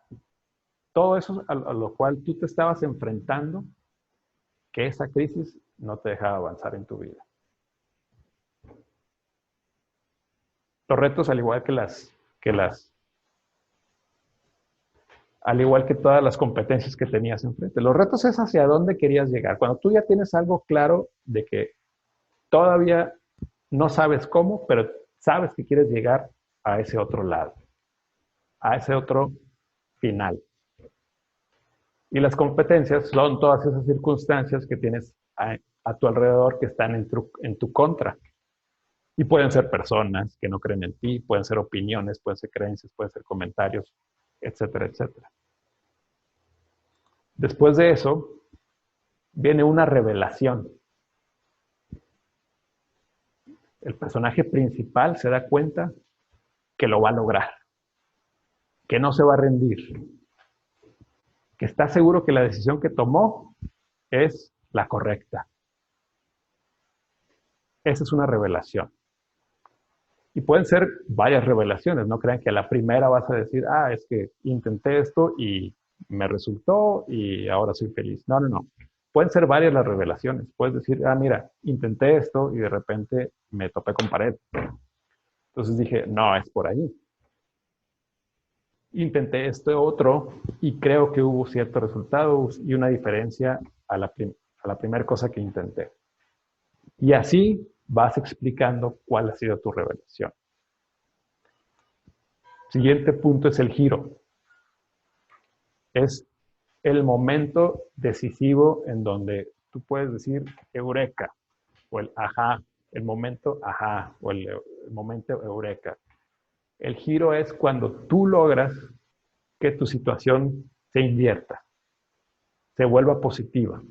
todo eso a lo cual tú te estabas enfrentando, que esa crisis no te dejaba avanzar en tu vida. Los retos, al igual que todas las competencias que tenías enfrente. Los retos es hacia dónde querías llegar. Cuando tú ya tienes algo claro de que todavía no sabes cómo, pero sabes que quieres llegar a ese otro lado, a ese otro final. Y las competencias son todas esas circunstancias que tienes a tu alrededor que están en tu contra. Y pueden ser personas que no creen en ti, pueden ser opiniones, pueden ser creencias, pueden ser comentarios, etcétera, etcétera. Después de eso, viene una revelación. El personaje principal se da cuenta que lo va a lograr, que no se va a rendir, que está seguro que la decisión que tomó es la correcta. Esa es una revelación. Y pueden ser varias revelaciones, no crean que a la primera vas a decir, es que intenté esto y me resultó y ahora soy feliz. No, no, no. Pueden ser varias las revelaciones. Puedes decir, mira, intenté esto y de repente me topé con pared. Entonces dije, no, es por ahí. Intenté esto otro y creo que hubo ciertos resultados y una diferencia a la primera cosa que intenté. Y así vas explicando cuál ha sido tu revelación. Siguiente punto es el giro. Es el momento decisivo en donde tú puedes decir eureka o el ajá, el momento ajá o el momento eureka. El giro es cuando tú logras que tu situación se invierta, se vuelva positiva.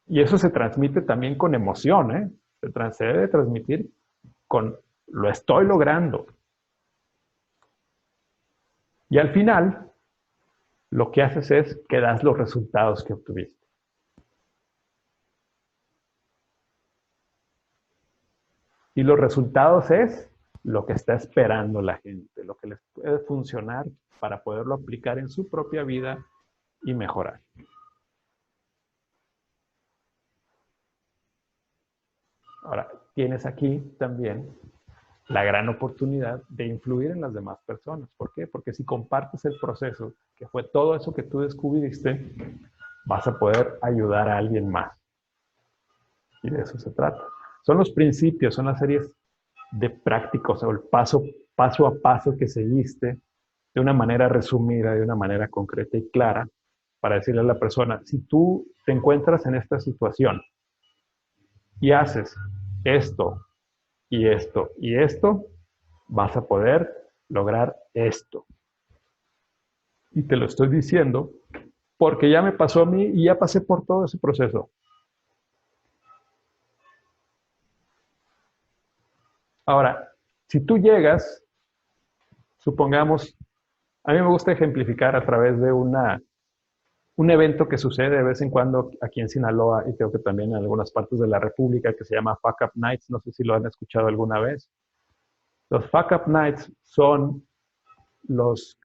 Y eso se transmite también con emoción, ¿eh? Se debe transmitir con lo estoy logrando. Y al final, lo que haces es que das los resultados que obtuviste. Y los resultados es lo que está esperando la gente, lo que les puede funcionar para poderlo aplicar en su propia vida y mejorar. Ahora, tienes aquí también la gran oportunidad de influir en las demás personas. ¿Por qué? Porque si compartes el proceso, que fue todo eso que tú descubriste, vas a poder ayudar a alguien más. Y de eso se trata. Son los principios, son las series de prácticos, o el paso a paso que seguiste de una manera resumida, de una manera concreta y clara, para decirle a la persona, si tú te encuentras en esta situación y haces esto y esto y esto, vas a poder lograr esto. Y te lo estoy diciendo porque ya me pasó a mí y ya pasé por todo ese proceso. Ahora, si tú llegas, supongamos, a mí me gusta ejemplificar a través de un evento que sucede de vez en cuando aquí en Sinaloa y creo que también en algunas partes de la República que se llama Fuck Up Nights, no sé si lo han escuchado alguna vez. Los Fuck Up Nights son los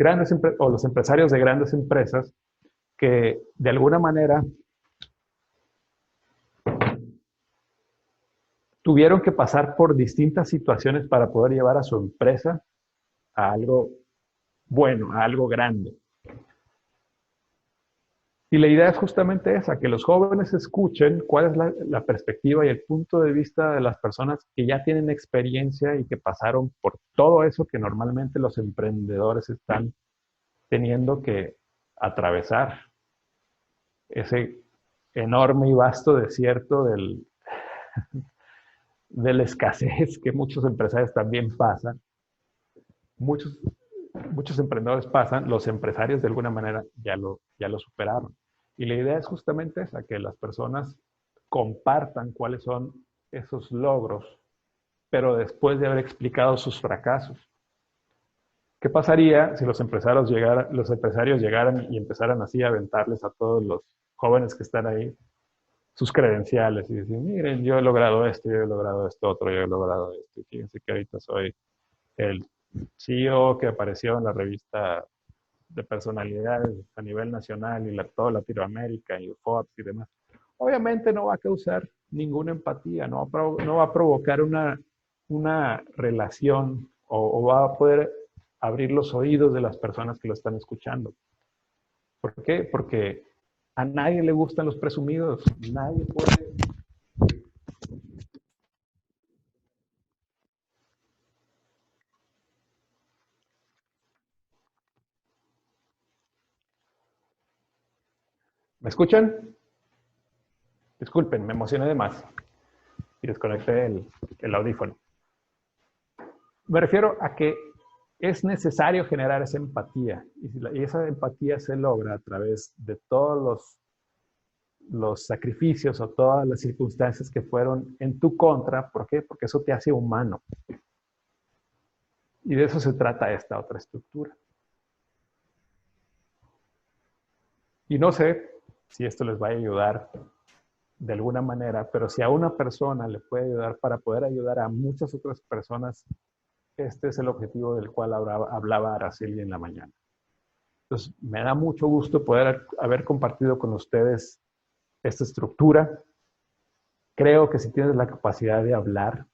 los empresarios de grandes empresas que de alguna manera tuvieron que pasar por distintas situaciones para poder llevar a su empresa a algo bueno, a algo grande. Y la idea es justamente esa, que los jóvenes escuchen cuál es la perspectiva y el punto de vista de las personas que ya tienen experiencia y que pasaron por todo eso que normalmente los emprendedores están teniendo que atravesar. Ese enorme y vasto desierto de la escasez que muchos empresarios también pasan. Muchos emprendedores pasan, los empresarios de alguna manera ya lo superaron. Y la idea es justamente esa, que las personas compartan cuáles son esos logros, pero después de haber explicado sus fracasos. ¿Qué pasaría si los empresarios llegaran y empezaran así a aventarles a todos los jóvenes que están ahí sus credenciales y decir, miren, yo he logrado esto, yo he logrado esto otro, yo he logrado esto, y fíjense que ahorita soy el CEO que apareció en la revista de personalidades a nivel nacional y toda Latinoamérica y Forbes y demás? Obviamente no va a causar ninguna empatía, no va a provocar una relación o va a poder abrir los oídos de las personas que lo están escuchando. ¿Por qué? Porque a nadie le gustan los presumidos, nadie puede. ¿Me escuchan? Disculpen, me emocioné de más y desconecté el audífono. Me refiero a que es necesario generar esa empatía y esa empatía se logra a través de todos los sacrificios o todas las circunstancias que fueron en tu contra. ¿Por qué? Porque eso te hace humano. Y de eso se trata esta otra estructura. Y no sé si esto les va a ayudar de alguna manera, pero si a una persona le puede ayudar para poder ayudar a muchas otras personas, este es el objetivo del cual hablaba Araceli en la mañana. Entonces, me da mucho gusto poder haber compartido con ustedes esta estructura. Creo que si tienes la capacidad de hablar,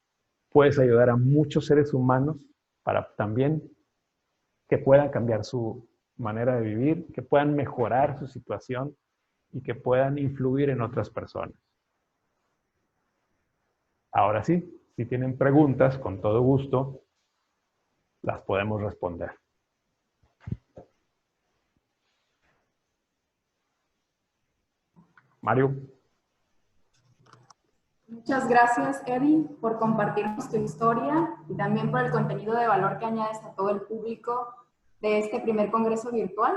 puedes ayudar a muchos seres humanos para también que puedan cambiar su manera de vivir, que puedan mejorar su situación y que puedan influir en otras personas. Ahora sí, si tienen preguntas, con todo gusto, las podemos responder. Mario. Muchas gracias, Eddie, por compartirnos tu historia y también por el contenido de valor que añades a todo el público de este primer congreso virtual.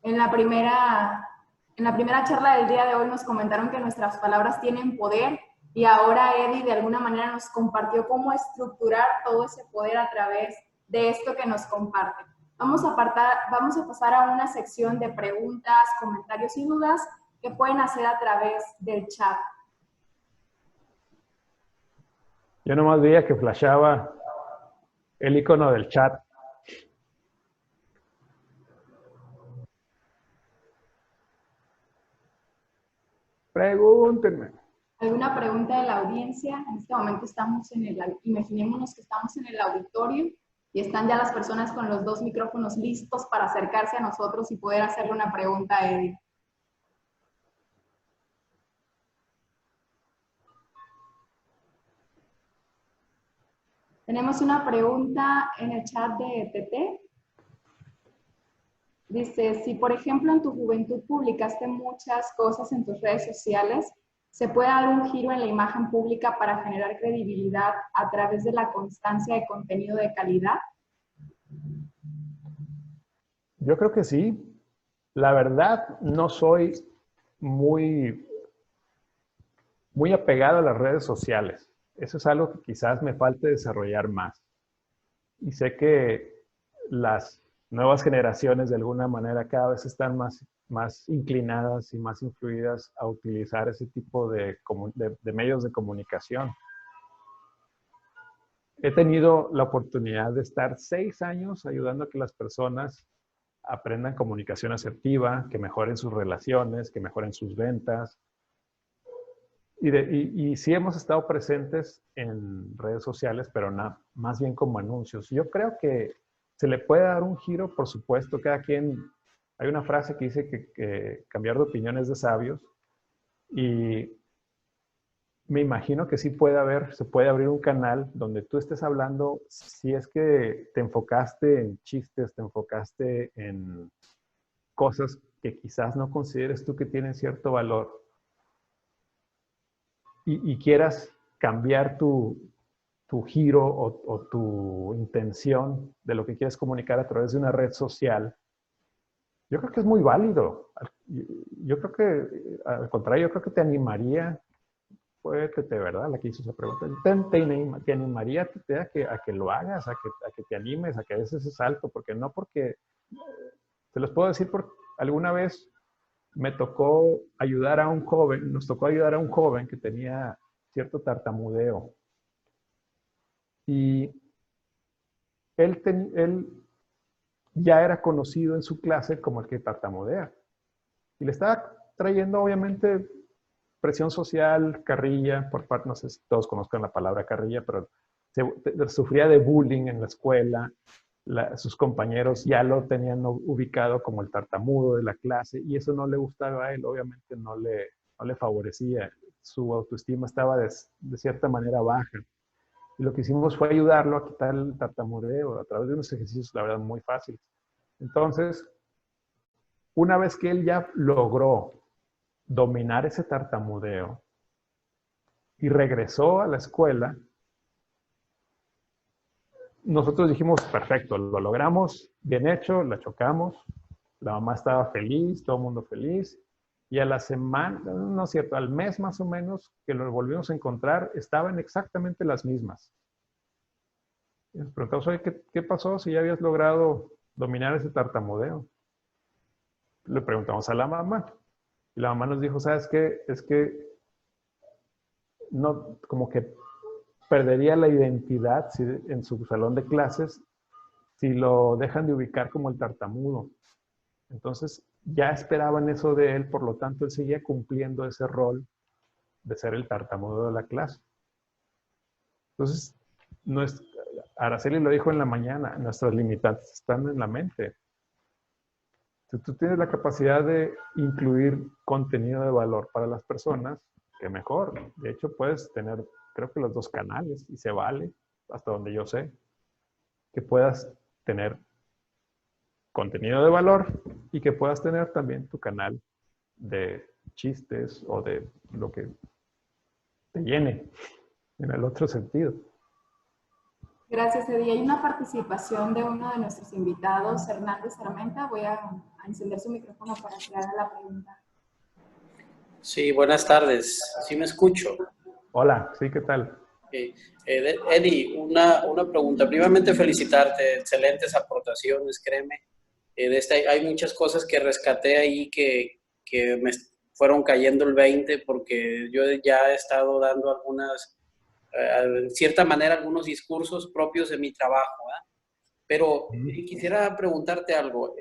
En la primera charla del día de hoy nos comentaron que nuestras palabras tienen poder y ahora Eddie de alguna manera nos compartió cómo estructurar todo ese poder a través de esto que nos comparte. Vamos a pasar a una sección de preguntas, comentarios y dudas que pueden hacer a través del chat. Yo nomás veía que flashaba el icono del chat. Pregúntenme. ¿Alguna pregunta de la audiencia? En este momento imaginémonos que estamos en el auditorio y están ya las personas con los 2 micrófonos listos para acercarse a nosotros y poder hacerle una pregunta a Eddie. Tenemos una pregunta en el chat de TT. Dice, si por ejemplo en tu juventud publicaste muchas cosas en tus redes sociales, ¿se puede dar un giro en la imagen pública para generar credibilidad a través de la constancia de contenido de calidad? Yo creo que sí. La verdad, no soy muy apegado a las redes sociales. Eso es algo que quizás me falte desarrollar más. Y sé que las nuevas generaciones de alguna manera cada vez están más inclinadas y más influidas a utilizar ese tipo de medios de comunicación. He tenido la oportunidad de estar 6 años ayudando a que las personas aprendan comunicación asertiva, que mejoren sus relaciones, que mejoren sus ventas. Y sí hemos estado presentes en redes sociales, pero más bien como anuncios. Yo creo que ¿Se le puede dar un giro? Por supuesto, cada quien... Hay una frase que dice que cambiar de opinión es de sabios, y me imagino que sí se puede abrir un canal donde tú estés hablando, si es que te enfocaste en chistes, te enfocaste en cosas que quizás no consideres tú que tienen cierto valor, y quieras cambiar tu giro o tu intención de lo que quieres comunicar a través de una red social, yo creo que es muy válido. Yo creo que, al contrario, yo creo que te animaría, puede que te, ¿verdad? La que hizo esa pregunta, te animaría a que lo hagas, a que te animes, a que des ese salto, porque te los puedo decir, porque alguna vez nos tocó ayudar a un joven que tenía cierto tartamudeo. Y él ya era conocido en su clase como el que tartamudea. Y le estaba trayendo, obviamente, presión social, carrilla, por parte, no sé si todos conozcan la palabra carrilla, pero sufría de bullying en la escuela. Sus compañeros ya lo tenían ubicado como el tartamudo de la clase, y eso no le gustaba a él, obviamente no le favorecía. Su autoestima estaba de cierta manera baja. Y lo que hicimos fue ayudarlo a quitar el tartamudeo a través de unos ejercicios, la verdad, muy fáciles. Entonces, una vez que él ya logró dominar ese tartamudeo y regresó a la escuela, nosotros dijimos, perfecto, lo logramos, bien hecho, la chocamos, la mamá estaba feliz, todo el mundo feliz, y a la semana, no es cierto, al mes más o menos que lo volvimos a encontrar, estaban exactamente las mismas. Y nos preguntamos, oye, ¿qué pasó si ya habías logrado dominar ese tartamudeo? Le preguntamos a la mamá, y la mamá nos dijo, ¿sabes qué? Es que no, como que perdería la identidad en su salón de clases si lo dejan de ubicar como el tartamudo. Entonces, ya esperaban eso de él, por lo tanto, él seguía cumpliendo ese rol de ser el tartamudo de la clase. Entonces, Araceli lo dijo en la mañana, nuestras limitantes están en la mente. Si tú tienes la capacidad de incluir contenido de valor para las personas, qué mejor. De hecho, puedes tener, creo que los dos canales, y se vale, hasta donde yo sé, que puedas tener contenido de valor y que puedas tener también tu canal de chistes o de lo que te llene en el otro sentido. Gracias, Eddie. Hay una participación de uno de nuestros invitados, Hernández Armenta. Voy a encender su micrófono para que haga la pregunta. Sí, buenas tardes. ¿Sí me escucho? Hola, sí, ¿qué tal? Eddie, una pregunta. Primeramente, felicitarte. Excelentes aportaciones, créeme. Hay muchas cosas que rescaté ahí que me fueron cayendo el 20, porque yo ya he estado dando en cierta manera, algunos discursos propios de mi trabajo, ¿eh? Pero quisiera preguntarte algo.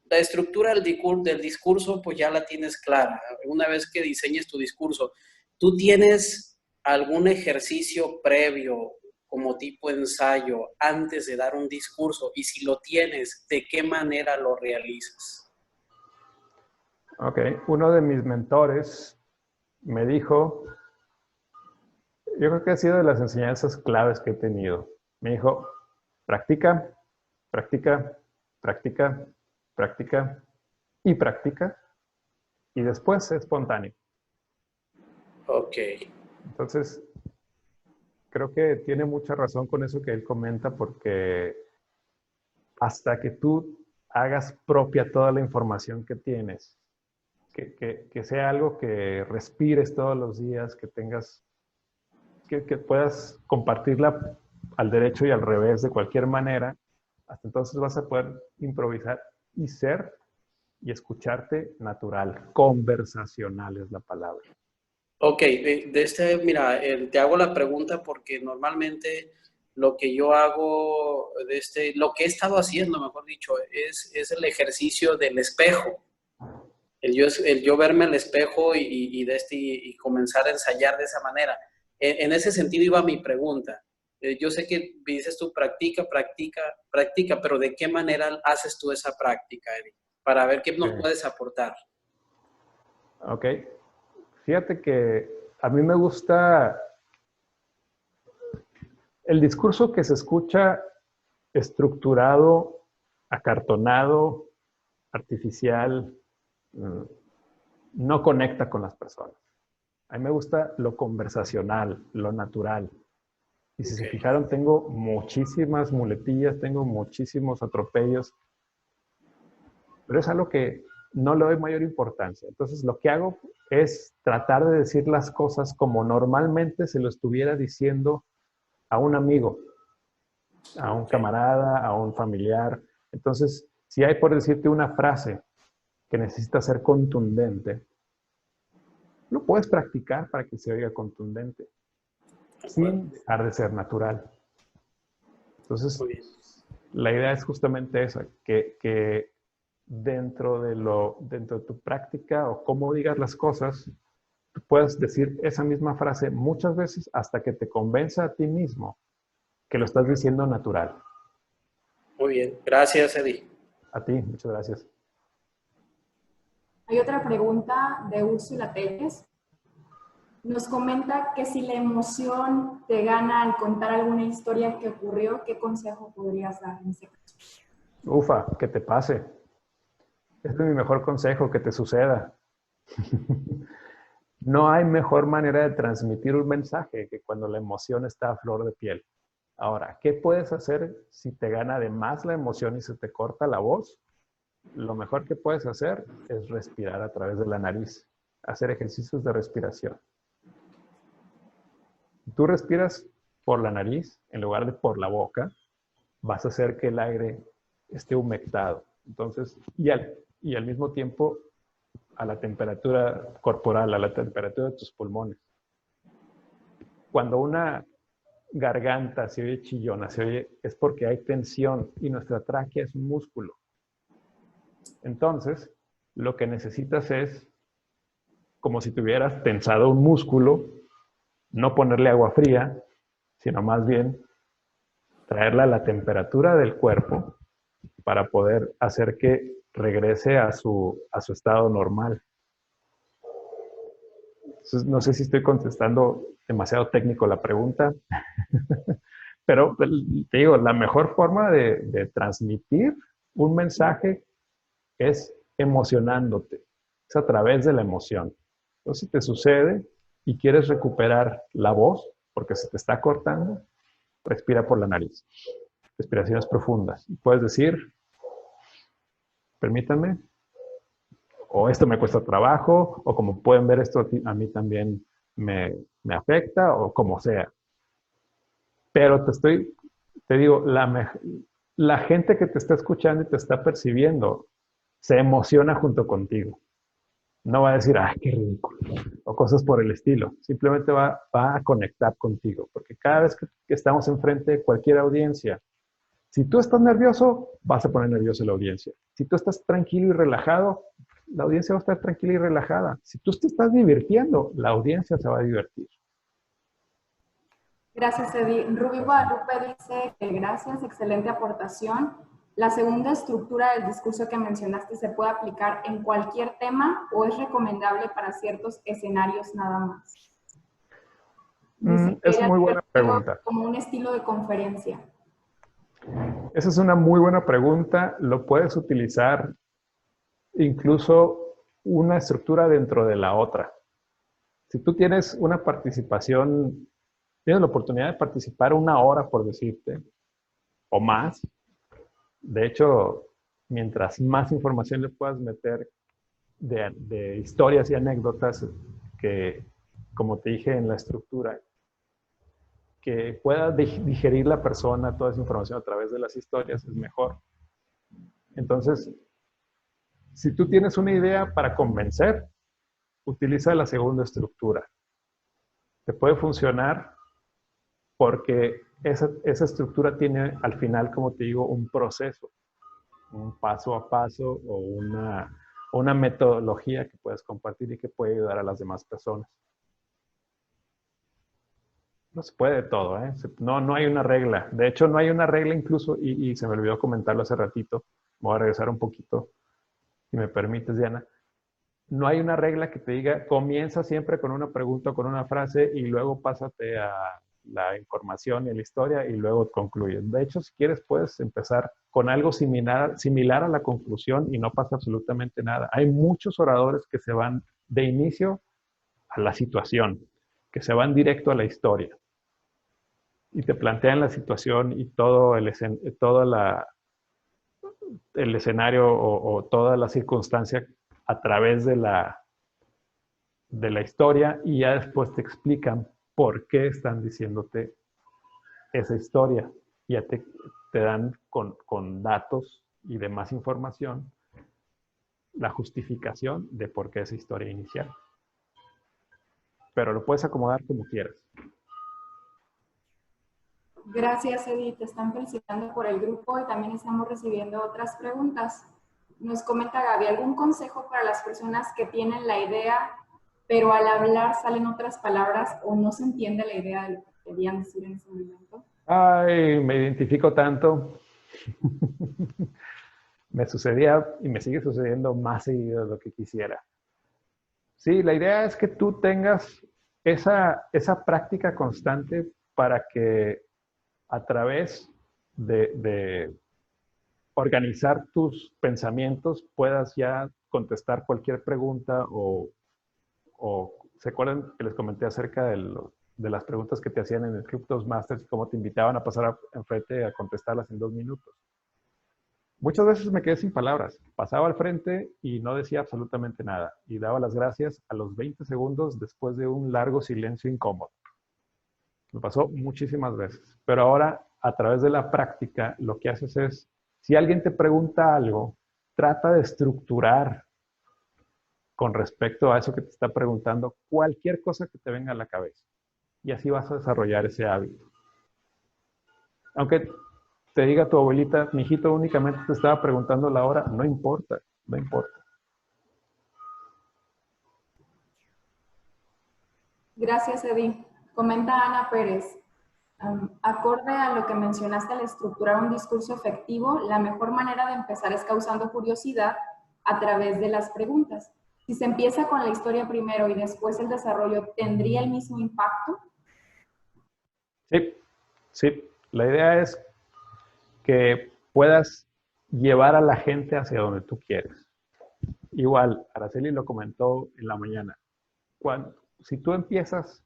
La estructura del discurso, pues ya la tienes clara. Una vez que diseñes tu discurso, ¿tú tienes algún ejercicio previo como tipo ensayo antes de dar un discurso? Y si lo tienes, ¿de qué manera lo realizas? Ok, uno de mis mentores me dijo, yo creo que ha sido de las enseñanzas claves que he tenido. Me dijo, practica, practica, practica, practica y practica, y después es espontáneo. Ok. Entonces, creo que tiene mucha razón con eso que él comenta, porque hasta que tú hagas propia toda la información que tienes, que sea algo que respires todos los días, que tengas, que puedas compartirla al derecho y al revés de cualquier manera, hasta entonces vas a poder improvisar y ser y escucharte natural, conversacional es la palabra. Ok, mira, te hago la pregunta porque normalmente lo que yo hago, lo que he estado haciendo, mejor dicho, es el ejercicio del espejo. El yo verme al espejo y comenzar a ensayar de esa manera. En ese sentido iba mi pregunta. Yo sé que dices tú practica, practica, practica, pero ¿de qué manera haces tú esa práctica, Eddie? Para ver qué nos puedes aportar. Ok. Fíjate que a mí me gusta el discurso que se escucha estructurado, acartonado, artificial, no conecta con las personas. A mí me gusta lo conversacional, lo natural. Y si se fijaron, tengo muchísimas muletillas, tengo muchísimos atropellos, pero es algo que no le doy mayor importancia. Entonces, lo que hago es tratar de decir las cosas como normalmente se lo estuviera diciendo a un amigo, a un camarada, a un familiar. Entonces, si hay por decirte una frase que necesita ser contundente, lo puedes practicar para que se oiga contundente, sin dejar de ser natural. Entonces, la idea es justamente esa, que dentro de tu práctica o cómo digas las cosas, tú puedes decir esa misma frase muchas veces hasta que te convenza a ti mismo que lo estás diciendo natural. Muy bien, gracias, Eddie. A ti, muchas gracias. Hay otra pregunta de Úrsula Telles. Nos comenta que si la emoción te gana al contar alguna historia que ocurrió, ¿qué consejo podrías dar en ese caso? Ufa, que te pase. Ese es mi mejor consejo, que te suceda. No hay mejor manera de transmitir un mensaje que cuando la emoción está a flor de piel. Ahora, ¿qué puedes hacer si te gana de más la emoción y se te corta la voz? Lo mejor que puedes hacer es respirar a través de la nariz, hacer ejercicios de respiración. Si tú respiras por la nariz en lugar de por la boca, vas a hacer que el aire esté humectado. Entonces, y al mismo tiempo a la temperatura corporal, a la temperatura de tus pulmones. Cuando una garganta se oye chillona, es porque hay tensión y nuestra tráquea es un músculo. Entonces, lo que necesitas es, como si tuvieras tensado un músculo, no ponerle agua fría, sino más bien traerla a la temperatura del cuerpo para poder hacer que regrese a su estado normal. Entonces, no sé si estoy contestando demasiado técnico la pregunta, pero te digo, la mejor forma de transmitir un mensaje es emocionándote, es a través de la emoción. Entonces, si te sucede y quieres recuperar la voz, porque se te está cortando, respira por la nariz. Respiraciones profundas. Y puedes decir, permítanme, o esto me cuesta trabajo, o como pueden ver, esto a mí también me afecta, o como sea. Pero te digo, la gente que te está escuchando y te está percibiendo se emociona junto contigo. No va a decir, ay, qué ridículo, o cosas por el estilo. Simplemente va a conectar contigo, porque cada vez que estamos enfrente de cualquier audiencia, si tú estás nervioso, vas a poner nervioso la audiencia. Si tú estás tranquilo y relajado, la audiencia va a estar tranquila y relajada. Si tú te estás divirtiendo, la audiencia se va a divertir. Gracias, Eddie. Rubí Guadalupe dice que gracias, excelente aportación. La segunda estructura del discurso que mencionaste se puede aplicar en cualquier tema o es recomendable para ciertos escenarios nada más. Es muy buena pregunta. Como un estilo de conferencia. Esa es una muy buena pregunta. Lo puedes utilizar incluso una estructura dentro de la otra. Si tú tienes una participación, tienes la oportunidad de participar 1 hora, por decirte, o más. De hecho, mientras más información le puedas meter de historias y anécdotas que, como te dije en la estructura, que pueda digerir la persona toda esa información a través de las historias, es mejor. Entonces, si tú tienes una idea para convencer, utiliza la segunda estructura. Te puede funcionar porque esa estructura tiene al final, como te digo, un proceso, un paso a paso o una metodología que puedes compartir y que puede ayudar a las demás personas. No se puede de todo, ¿eh? No, no hay una regla. De hecho, no hay una regla incluso, y se me olvidó comentarlo hace ratito. Voy a regresar un poquito, si me permites, Diana. No hay una regla que te diga, comienza siempre con una pregunta o con una frase y luego pásate a la información y a la historia y luego concluyes. De hecho, si quieres, puedes empezar con algo similar a la conclusión y no pasa absolutamente nada. Hay muchos oradores que se van de inicio a la situación, que se van directo a la historia y te plantean la situación y todo el escenario o toda la circunstancia a través de la historia y ya después te explican por qué están diciéndote esa historia. Ya te dan con datos y demás información la justificación de por qué esa historia inicial. Pero lo puedes acomodar como quieras. Gracias, Edith. Te están felicitando por el grupo y también estamos recibiendo otras preguntas. Nos comenta Gaby, ¿algún consejo para las personas que tienen la idea, pero al hablar salen otras palabras o no se entiende la idea de lo que querían decir en ese momento? Ay, me identifico tanto. Me sucedía y me sigue sucediendo más seguido de lo que quisiera. Sí, la idea es que tú tengas esa práctica constante para que a través de organizar tus pensamientos puedas ya contestar cualquier pregunta o ¿se acuerdan que les comenté acerca de las preguntas que te hacían en el Club Toastmasters y cómo te invitaban a pasar enfrente a contestarlas en 2 minutos? Muchas veces me quedé sin palabras. Pasaba al frente y no decía absolutamente nada. Y daba las gracias a los 20 segundos después de un largo silencio incómodo. Me pasó muchísimas veces. Pero ahora, a través de la práctica, lo que haces es, si alguien te pregunta algo, trata de estructurar con respecto a eso que te está preguntando cualquier cosa que te venga a la cabeza. Y así vas a desarrollar ese hábito. Aunque te diga tu abuelita, mi hijito únicamente te estaba preguntando la hora, no importa, no importa. Gracias, Edith. Comenta Ana Pérez. Acorde a lo que mencionaste al estructurar un discurso efectivo, la mejor manera de empezar es causando curiosidad a través de las preguntas. Si se empieza con la historia primero y después el desarrollo, ¿tendría el mismo impacto? Sí, sí. La idea es que puedas llevar a la gente hacia donde tú quieres. Igual, Araceli lo comentó en la mañana. Si tú empiezas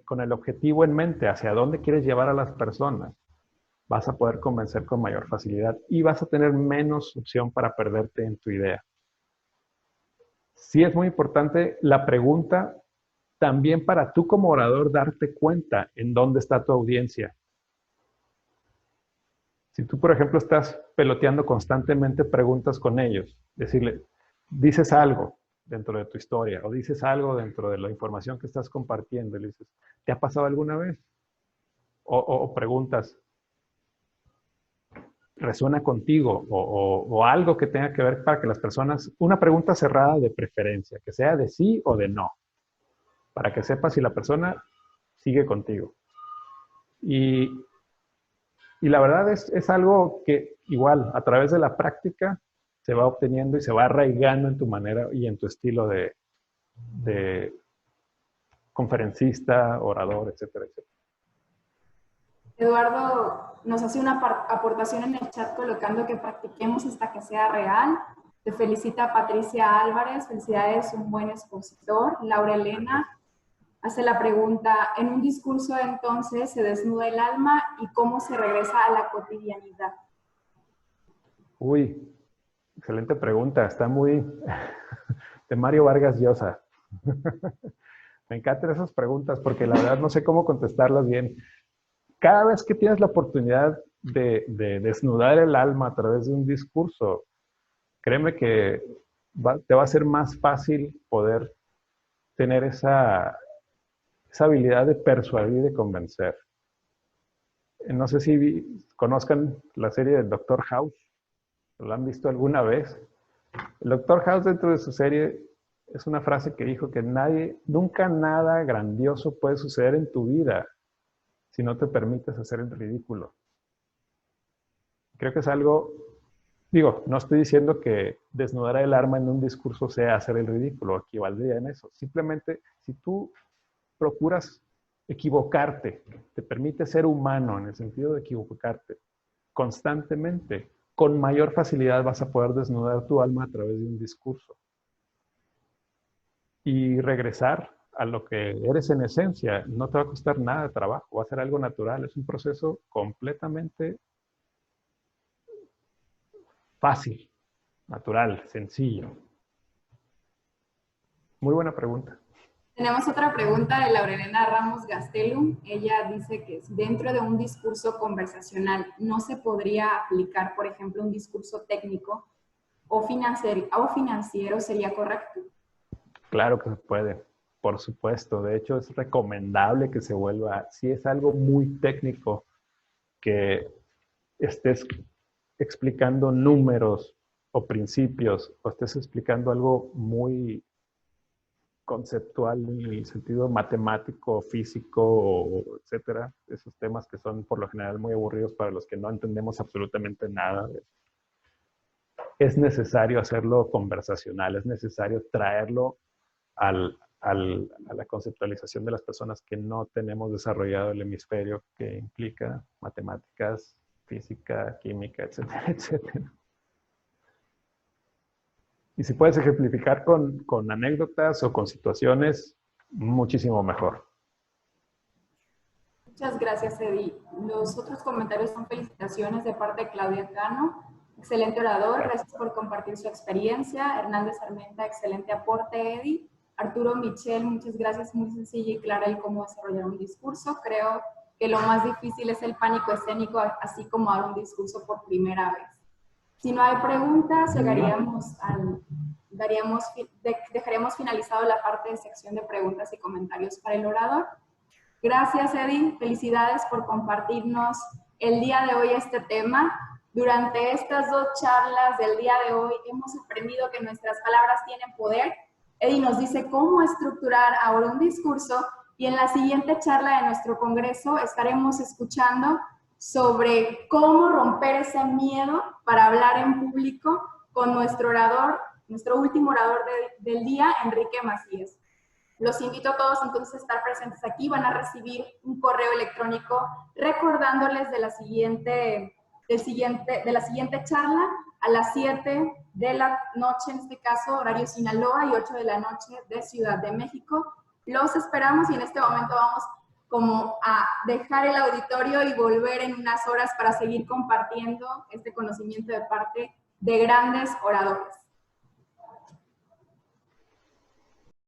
con el objetivo en mente hacia dónde quieres llevar a las personas, vas a poder convencer con mayor facilidad y vas a tener menos opción para perderte en tu idea. Sí es muy importante la pregunta también para tú como orador darte cuenta en dónde está tu audiencia. Si tú, por ejemplo, estás peloteando constantemente preguntas con ellos, decirle, dices algo dentro de tu historia o dices algo dentro de la información que estás compartiendo y le dices, ¿te ha pasado alguna vez? O preguntas, ¿resuena contigo? O algo que tenga que ver para que las personas, una pregunta cerrada de preferencia, que sea de sí o de no, para que sepas si la persona sigue contigo. Y la verdad es algo que igual a través de la práctica se va obteniendo y se va arraigando en tu manera y en tu estilo de conferencista, orador, etcétera, etcétera. Eduardo nos hace una aportación en el chat colocando que practiquemos hasta que sea real. Te felicita Patricia Álvarez, felicidades, un buen expositor. Laura Elena hace la pregunta, en un discurso entonces se desnuda el alma y cómo se regresa a la cotidianidad. Uy, excelente pregunta, está muy de Mario Vargas Llosa. Me encantan esas preguntas porque la verdad no sé cómo contestarlas bien. Cada vez que tienes la oportunidad de desnudar el alma a través de un discurso, créeme que te va a ser más fácil poder tener esa habilidad de persuadir y de convencer. No sé si conozcan la serie del Dr. House, ¿lo han visto alguna vez? El Dr. House dentro de su serie es una frase que dijo que nunca nada grandioso puede suceder en tu vida si no te permites hacer el ridículo. Creo que es algo, digo, no estoy diciendo que desnudar el arma en un discurso sea hacer el ridículo, equivaldría en eso. Simplemente, si tú procuras equivocarte, te permite ser humano en el sentido de equivocarte constantemente, con mayor facilidad vas a poder desnudar tu alma a través de un discurso. Y regresar a lo que eres en esencia no te va a costar nada de trabajo, va a ser algo natural, es un proceso completamente fácil, natural, sencillo. Muy buena pregunta. Tenemos otra pregunta de Laurelena Ramos Gastelum. Ella dice que dentro de un discurso conversacional no se podría aplicar, por ejemplo, un discurso técnico o financiero, ¿sería correcto? Claro que se puede, por supuesto. De hecho, es recomendable que se vuelva, si es algo muy técnico, que estés explicando números o principios, o estés explicando algo muy conceptual en el sentido matemático, físico, etcétera. Esos temas que son por lo general muy aburridos para los que no entendemos absolutamente nada. Es necesario hacerlo conversacional, es necesario traerlo a la conceptualización de las personas que no tenemos desarrollado el hemisferio que implica matemáticas, física, química, etcétera, etcétera. Y si puedes ejemplificar con anécdotas o con situaciones, muchísimo mejor. Muchas gracias, Eddie. Los otros comentarios son felicitaciones de parte de Claudia Cano. Excelente orador, gracias por compartir su experiencia. Hernández Armenta, excelente aporte, Eddie. Arturo Michel, muchas gracias, muy sencilla y clara el cómo desarrollar un discurso. Creo que lo más difícil es el pánico escénico, así como dar un discurso por primera vez. Si no hay preguntas, dejaremos finalizado la parte de sección de preguntas y comentarios para el orador. Gracias, Eddie. Felicidades por compartirnos el día de hoy este tema. Durante estas 2 charlas del día de hoy hemos aprendido que nuestras palabras tienen poder. Eddie nos dice cómo estructurar ahora un discurso y en la siguiente charla de nuestro congreso estaremos escuchando sobre cómo romper ese miedo para hablar en público con nuestro orador, nuestro último orador del día, Enrique Macías. Los invito a todos entonces a estar presentes aquí. Van a recibir un correo electrónico recordándoles de la siguiente charla a las 7 de la noche, en este caso horario Sinaloa, y 8 de la noche de Ciudad de México. Los esperamos y en este momento vamos como a dejar el auditorio y volver en unas horas para seguir compartiendo este conocimiento de parte de grandes oradores.